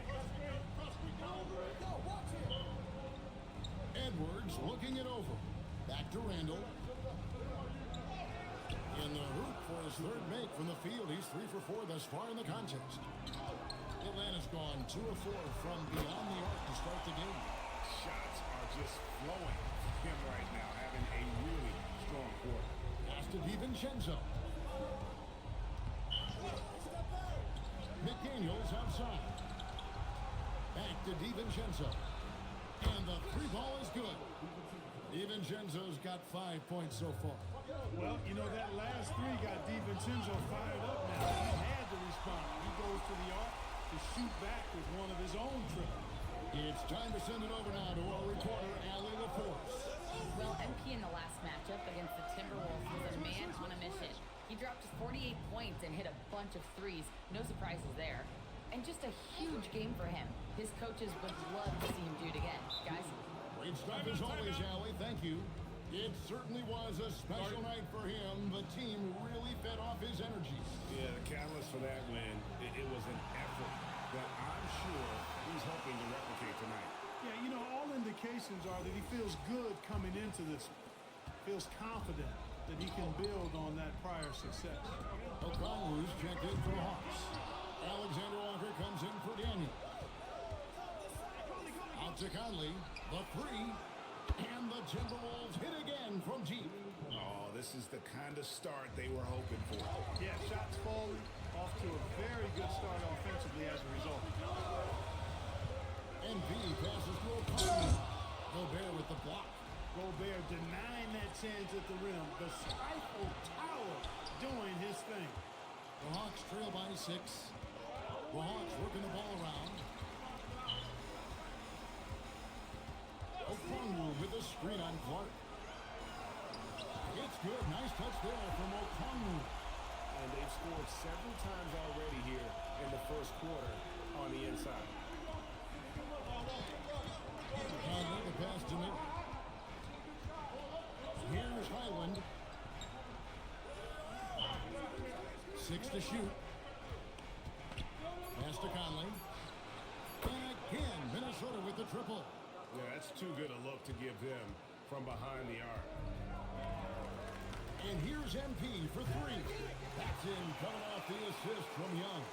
Edwards looking it over. Back to Randall. In the hoop for his third make from the field. He's 3 for 4 thus far in the contest. Atlanta's gone 2 of 4 from beyond the arc to start the game. Shots are just flowing for him right now, having a really strong quarter. Pass to DiVincenzo. McDaniels outside. Back to DiVincenzo. And the 3-ball is good. DiVincenzo's got 5 points so far. Well, you know, that last 3 got DiVincenzo fired up now. He had to respond. He goes to the arc to shoot back with one of his own triples. It's time to send it over now to our reporter, Allie LaForce. Well, MP in the last matchup against the Timberwolves was a man on a mission. He dropped 48 points and hit a bunch of threes. No surprises there. And just a huge game for him. His coaches would love to see him do it again. Guys? Great stuff as always, Allie. Thank you. It certainly was a special night for him. The team really fed off his energy. Yeah, the catalyst for that win, it was an effort that I'm sure he's hoping to replicate tonight. Yeah, you know, all indications are that he feels good coming into this. Feels confident that he can build on that prior success. O'Connor's checked in for the Hawks. Alexander Walker comes in for Daniel. Out to Conley. The 3. And the Timberwolves hit again from deep. Oh, this is the kind of start they were hoping for. Yeah, shots falling off to a very good start offensively as a result. NP passes to O'Connor. Gobert with the block. Gobert denying that chance at the rim. The Stifle Tower doing his thing. The Hawks trail by 6. The Hawks working the ball around. Okongwu with the screen on Clark. It's good. Nice touch there from Okongwu. And they've scored several times already here in the first quarter on the inside. Conley the pass to Miller. Here's Highland. 6 to shoot. Pass to Conley. And again, Minnesota with the triple. Yeah, that's too good a look to give them from behind the arc. And here's MP for 3. That's in, coming off the assist from Young.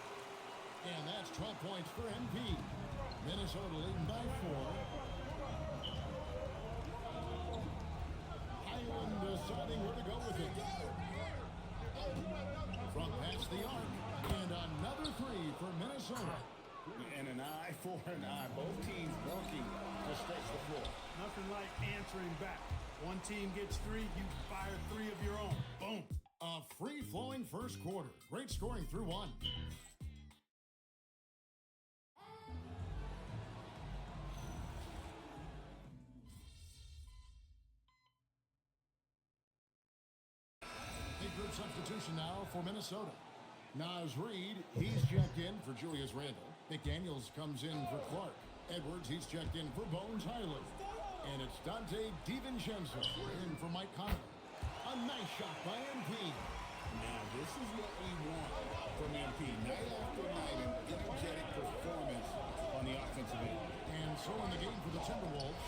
And that's 12 points for MP. Minnesota leading by 4. Highland deciding where to go with it. From past the arc. And another 3 for Minnesota. And an eye for an eye. Both teams working to stretch the floor. Nothing like answering back. One team gets 3, you fire 3 of your own. Boom. A free-flowing first quarter. Great scoring through 1. A good substitution now for Minnesota. Naz Reid, he's checked in for Julius Randle. McDaniels comes in for Clark. Edwards, he's checked in for Bones Highland. And it's Jdsdante DiVincenzo in for Mike Conley. A nice shot by MP. Now, this is what we want from MP. Night after night, an energetic performance on the offensive end. And so in the game for the Timberwolves,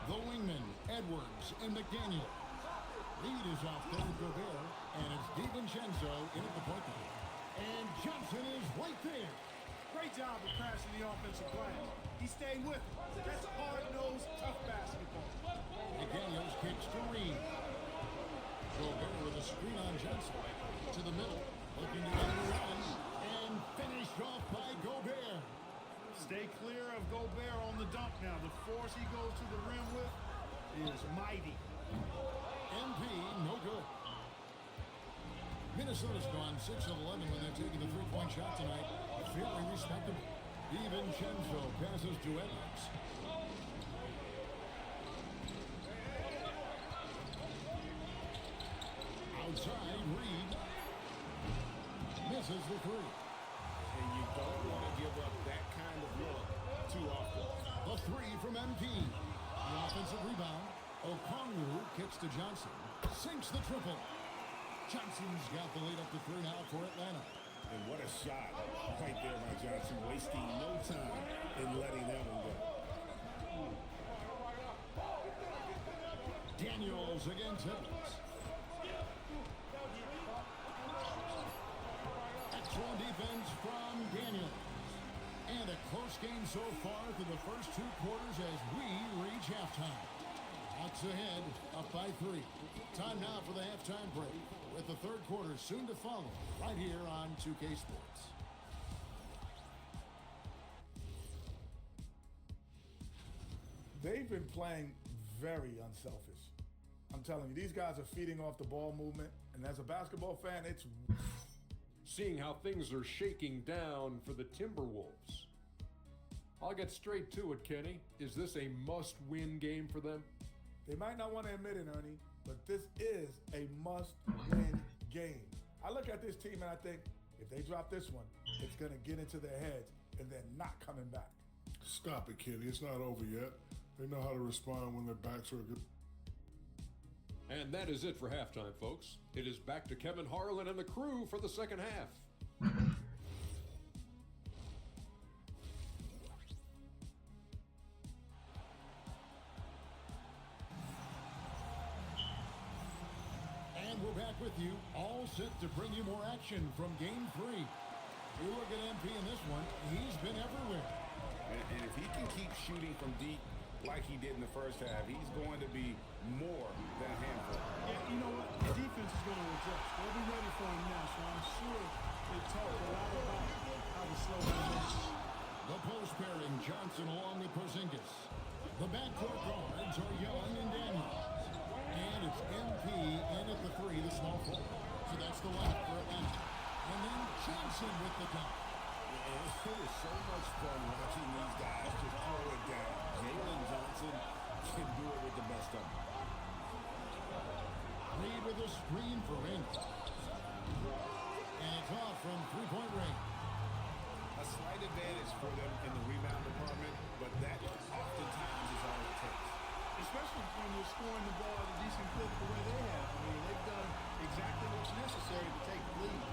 the wingmen, Edwards and McDaniel. Lead is off there with Gobert, and it's DiVincenzo in at the point guard. And Johnson is right there. Great job of crashing the offensive glass. He stayed with it. That's hard-nosed, tough basketball. McDaniels kicks to Reid. Gobert with a screen on Johnson. To the middle, looking to get a run, and finished off by Gobert. Stay clear of Gobert on the dunk now. The force he goes to the rim with is mighty. MP, no good. Minnesota's gone 6 of 11 when they're taking the three-point shot tonight. Fairly respectable. DiVincenzo passes to Edwards. Outside, Reid misses the 3. And you don't want to give up that kind of look too often. The 3 from MP. The offensive rebound. Okongwu kicks to Johnson. Sinks the triple. Johnson's got the lead up to 3 now for Atlanta. And what a shot right there by Johnson, wasting no time in letting that one go. Daniels against Edwards. Excellent defense from Daniels. And a close game so far through the first 2 quarters as we reach halftime. Hawks ahead, up by 3. Time now for the halftime break, with the 3rd quarter soon to follow, right here on 2K Sports. They've been playing very unselfish. I'm telling you, these guys are feeding off the ball movement, and as a basketball fan, it's... Seeing how things are shaking down for the Timberwolves. I'll get straight to it, Kenny. Is this a must-win game for them? They might not want to admit it, Ernie, but this is a must-win game. I look at this team and I think, if they drop this one, it's going to get into their heads and they're not coming back. Stop it, Kenny. It's not over yet. They know how to respond when their backs are good. And that is it for halftime, folks. It is back to Kevin Harlan and the crew for the second half. And we're back with you, all set to bring you more action from Game 3. You look at MP in this one, he's been everywhere. And if he can keep shooting from deep like he did in the first half, he's going to be more than a handful. Yeah, you know what? The defense is going to adjust. They'll be ready for him now, so I'm sure they talked a lot about how to slow him down. The post pairing, Johnson along with Porzingis. The backcourt guards are Young and Daniels. And it's MP in at the 3, the small forward. So that's the left for Atlanta. And then Johnson with the dunk. It is so much fun watching these guys just throw it down. Jalen Johnson can do it with the best of them. Reed with a screen for Randall. And it's off from 3-point range. A slight advantage for them in the rebound department, but that oftentimes is all it takes. Especially when you're scoring the ball at a decent clip the way they have. I mean, they've done exactly what's necessary to take the lead.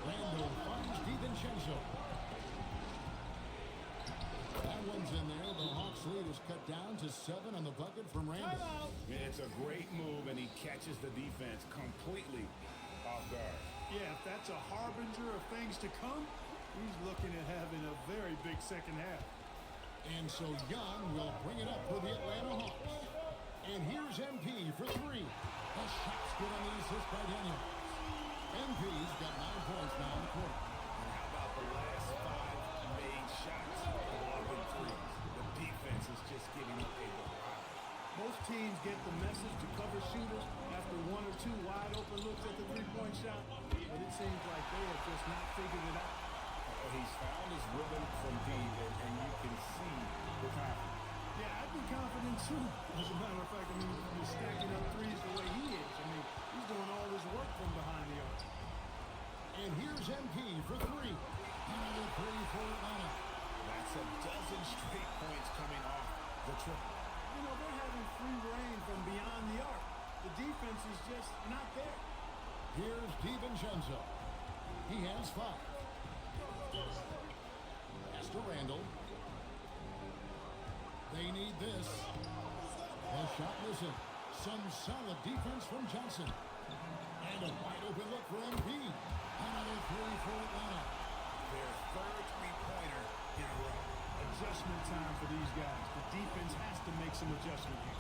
Randall finds DiVincenzo. That one's in there. The Hawks lead is cut down to 7 on the bucket from Randall. Man, it's a great move, and he catches the defense completely off guard. Yeah, if that's a harbinger of things to come, he's looking at having a very big second half. And so Young will bring it up for the Atlanta Hawks. And here's MP for 3. The shot's good on the assist by Daniels. MP's got 9 points now in the quarter. And how about the last 5 made shots? All in threes. The defense is just giving up a lot. Most teams get the message to cover shooters after 1 or 2 wide open looks at the 3-point shot, but it seems like they have just not figured it out. He's found his rhythm from deep, and you can see the confidence. Yeah, I'd be confident too. As a matter of fact, I mean, he's stacking up threes the way he is. I mean, he's doing all his work from behind the arc. And here's MP for 3. Another 3 for Atlanta. That's a dozen straight points coming off the triple. You know, they're having free reign from beyond the arc. The defense is just not there. Here's DiVincenzo. He has 5. Pass to Randall. They need this. The shot missing. Some solid defense from Johnson. And a wide open look for MP. Another 3 for Atlanta. Their 3rd 3-pointer in a row. Adjustment time for these guys. The defense has to make some adjustment here.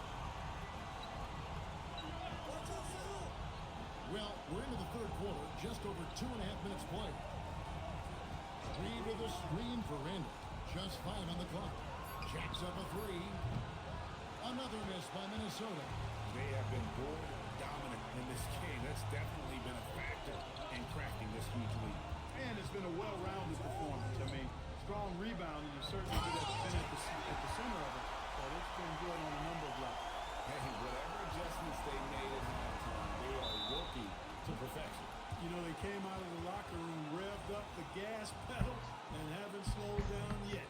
Well, we're into the 3rd quarter. Just over 2.5 minutes played. Reed with a screen for Randall. Just 5 on the clock. Jacks up a 3. Another miss by Minnesota. They have been board dominant in this game. That's definitely been a factor in cracking this huge lead. And it's been a well-rounded performance. I mean, strong rebounding is certainly been at the center of it. But it's been good on a number of levels. Hey, whatever adjustments they made at halftime, they are working to perfection. You know, they came out of the locker room, revved up the gas pedal, and haven't slowed down yet.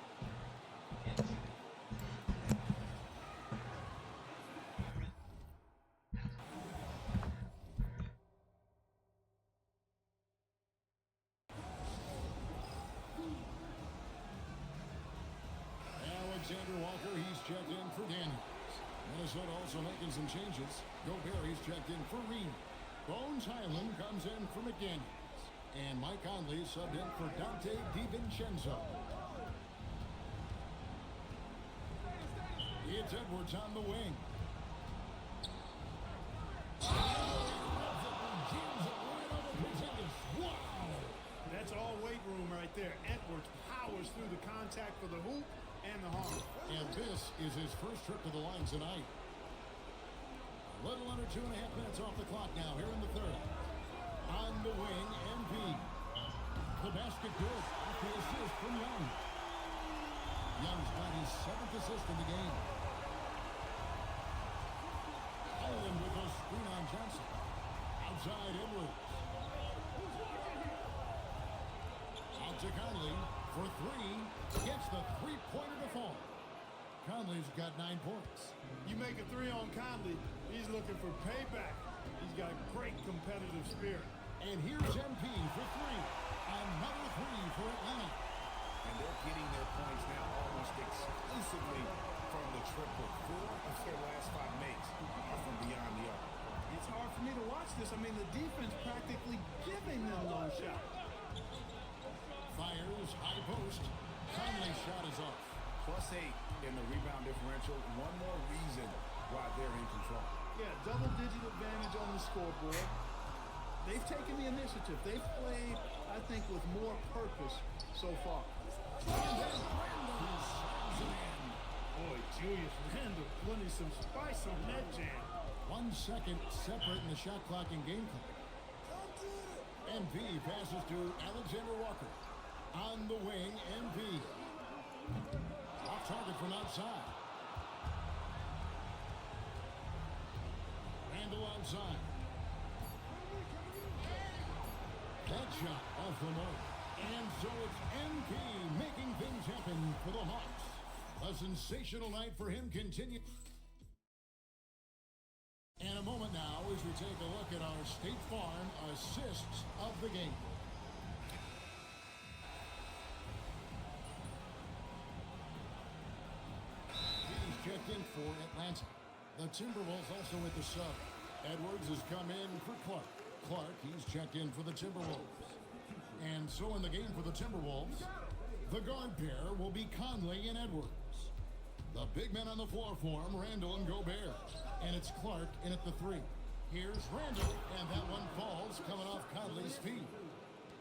making some changes. Gobert checked in for Reed. Bones Highland comes in for McDaniels. And Mike Conley subbed in for Dante DiVincenzo. It's Edwards on the wing. Wow! That's all weight room right there. Edwards powers through the contact for the hoop and the harm. And this is his first trip to the line tonight. A little under 2.5 minutes off the clock now here in the third. On the wing, MP. The basket good. Off the assist from Young. Young's got his 7th assist in the game. Highland with a screen on Johnson. Outside Edwards. Out to Conley for 3. Gets the three-pointer to fall. Conley's got 9 points. You make a 3 on Conley, he's looking for payback. He's got great competitive spirit. And here's MP for 3. Another 3 for Atlanta. And they're getting their points now almost exclusively from the triple. 4 of their last 5 makes are from beyond the arc. It's hard for me to watch this. I mean, the defense practically giving them those shots. Fires, high post. Conley's shot is off. +8 in the rebound differential. One more reason why they're in control. Yeah, double-digit advantage on the scoreboard. They've taken the initiative. They've played, I think, with more purpose so far. Boy, Julius Randle putting some spice on that jam. 1 second separate in the shot clock and game clock. MP passes to Alexander Walker. On the wing, MP. Off target from outside. Randle outside. That shot off the mark. And so it's MP making things happen for the Hawks. A sensational night for him continues. And a moment now as we take a look at our State Farm assists of the game. He's checked in for Atlanta. The Timberwolves also with the sub. Edwards has come in for Clark. Clark, he's checked in for the Timberwolves. And so in the game for the Timberwolves, the guard pair will be Conley and Edwards. The big men on the floor for him, Randle and Gobert. And it's Clark in at the 3. Here's Randle, and that one falls coming off Conley's feet.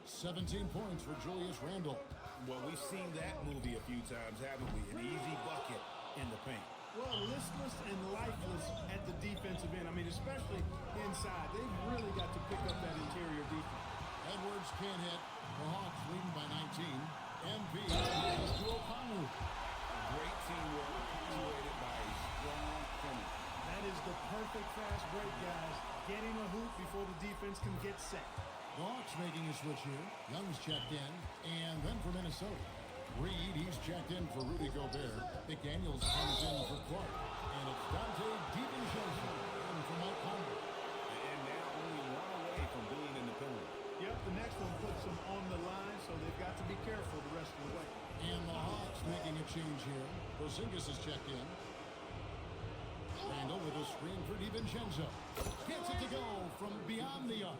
17 points for Julius Randle. Well, we've seen that movie a few times, haven't we? An easy bucket in the paint. Well, listless and lifeless at the defensive end. I mean, especially inside. They've really got to pick up that interior defense. Edwards can't hit. The Hawks leading by 19. MP goes to O'Connor. Great teamwork punctuated by a strong finish. That is the perfect fast break, guys. Getting a hoop before the defense can get set. The Hawks making a switch here. Young's checked in. And then for Minnesota. Reed, he's checked in for Rudy Gobert. McDaniels comes in for Clark. And it's Dante DiVincenzo in for Mike Conley. And now only 1 away from being in the penalty. Yep, the next one puts them on the line, so they've got to be careful the rest of the way. And the Hawks making a change here. Porzingis is checked in. Randle with a screen for DiVincenzo. Gets it to go from beyond the arc.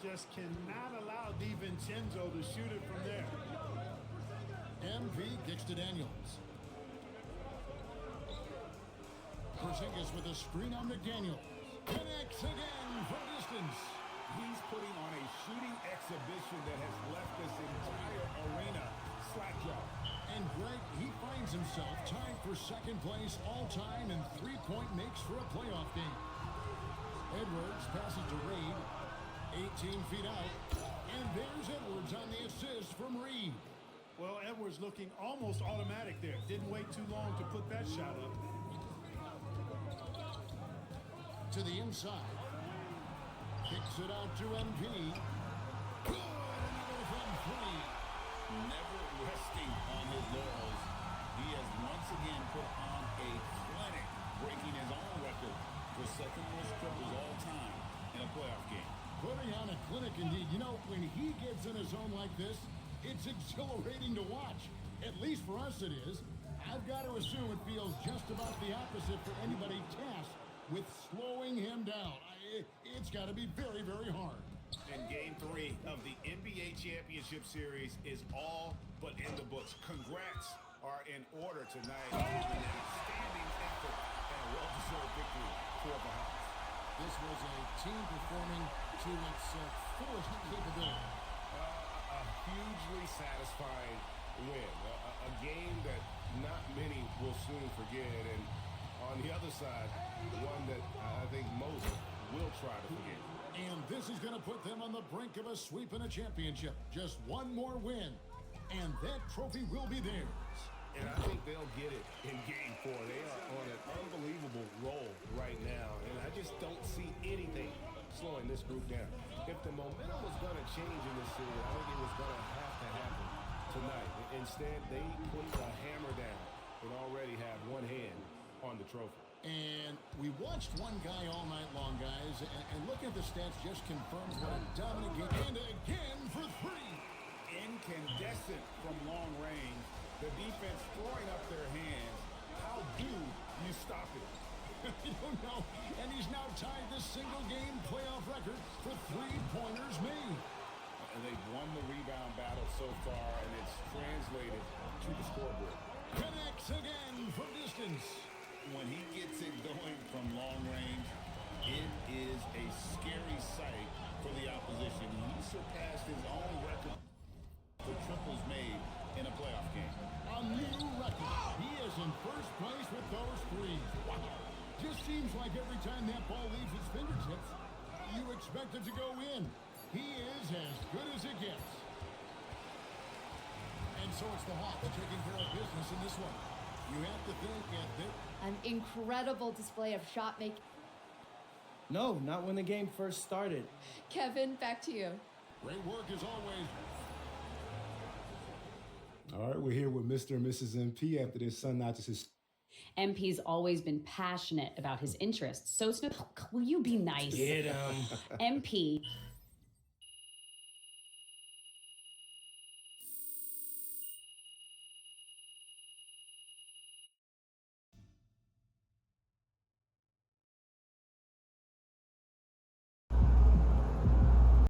Just cannot allow DiVincenzo to shoot it from there. MP kicks to Daniels. Porzingis with a screen on McDaniels. Connects again from distance. He's putting on a shooting exhibition that has left this entire arena slack-jawed. And Greg, he finds himself tied for second place all-time in three-point makes for a playoff game. Edwards passes to Reed. 18 feet out. And there's Edwards on the assist from Reed. Well, Edwards looking almost automatic there. Didn't wait too long to put that shot up. To the inside. Kicks it out to MP. Good! Another from 3. Never resting on his laurels. He has once again put on a clinic, breaking his own record for second most triples all time in a playoff game. Putting on a clinic indeed. You know, when he gets in a zone like this, it's exhilarating to watch. At least for us it is. I've got to assume it feels just about the opposite for anybody tasked with slowing him down. It's got to be very, very hard. And Game 3 of the NBA Championship Series is all but in the books. Congrats are in order tonight. An outstanding effort and a well-deserved victory for the Hawks. This was a team performing to its fullest capability. A hugely satisfying win. A game that not many will soon forget. And on the other side, one that I think most will try to forget. And this is going to put them on the brink of a sweep and a championship. Just one more win, and that trophy will be theirs. And I think they'll get it in Game 4. They are on an unbelievable roll right now, and I just don't see anything slowing this group down. If the momentum was going to change in this series, I think it was going to have to happen tonight. Instead, they put the hammer down and already have one hand on the trophy. And we watched one guy all night long, guys, and looking at the stats just confirms what a dominant game. And again for three. Incandescent from long range. The defense throwing up their hands. How do you stop it? I don't know. And he's now tied the single-game playoff record for three-pointers made. And they've won the rebound battle so far, and it's translated to the scoreboard. Connects again from distance. When he gets it going from long range, it is a scary sight for the opposition. He surpassed his own record for triples made in a playoff game. A new record. He is in first place with those threes. Wow. Just seems like every time that ball leaves his fingertips, you expect it to go in. He is as good as it gets. And so it's the Hawks taking care of business in this one. You have to think that An incredible display of shot making. No, not when the game first started. Kevin, back to you. great work as always. All right, we're here with Mr. and Mrs. MP after their son notches his. MP's always been passionate about his interests. So it's no, will you be nice? Get him. MP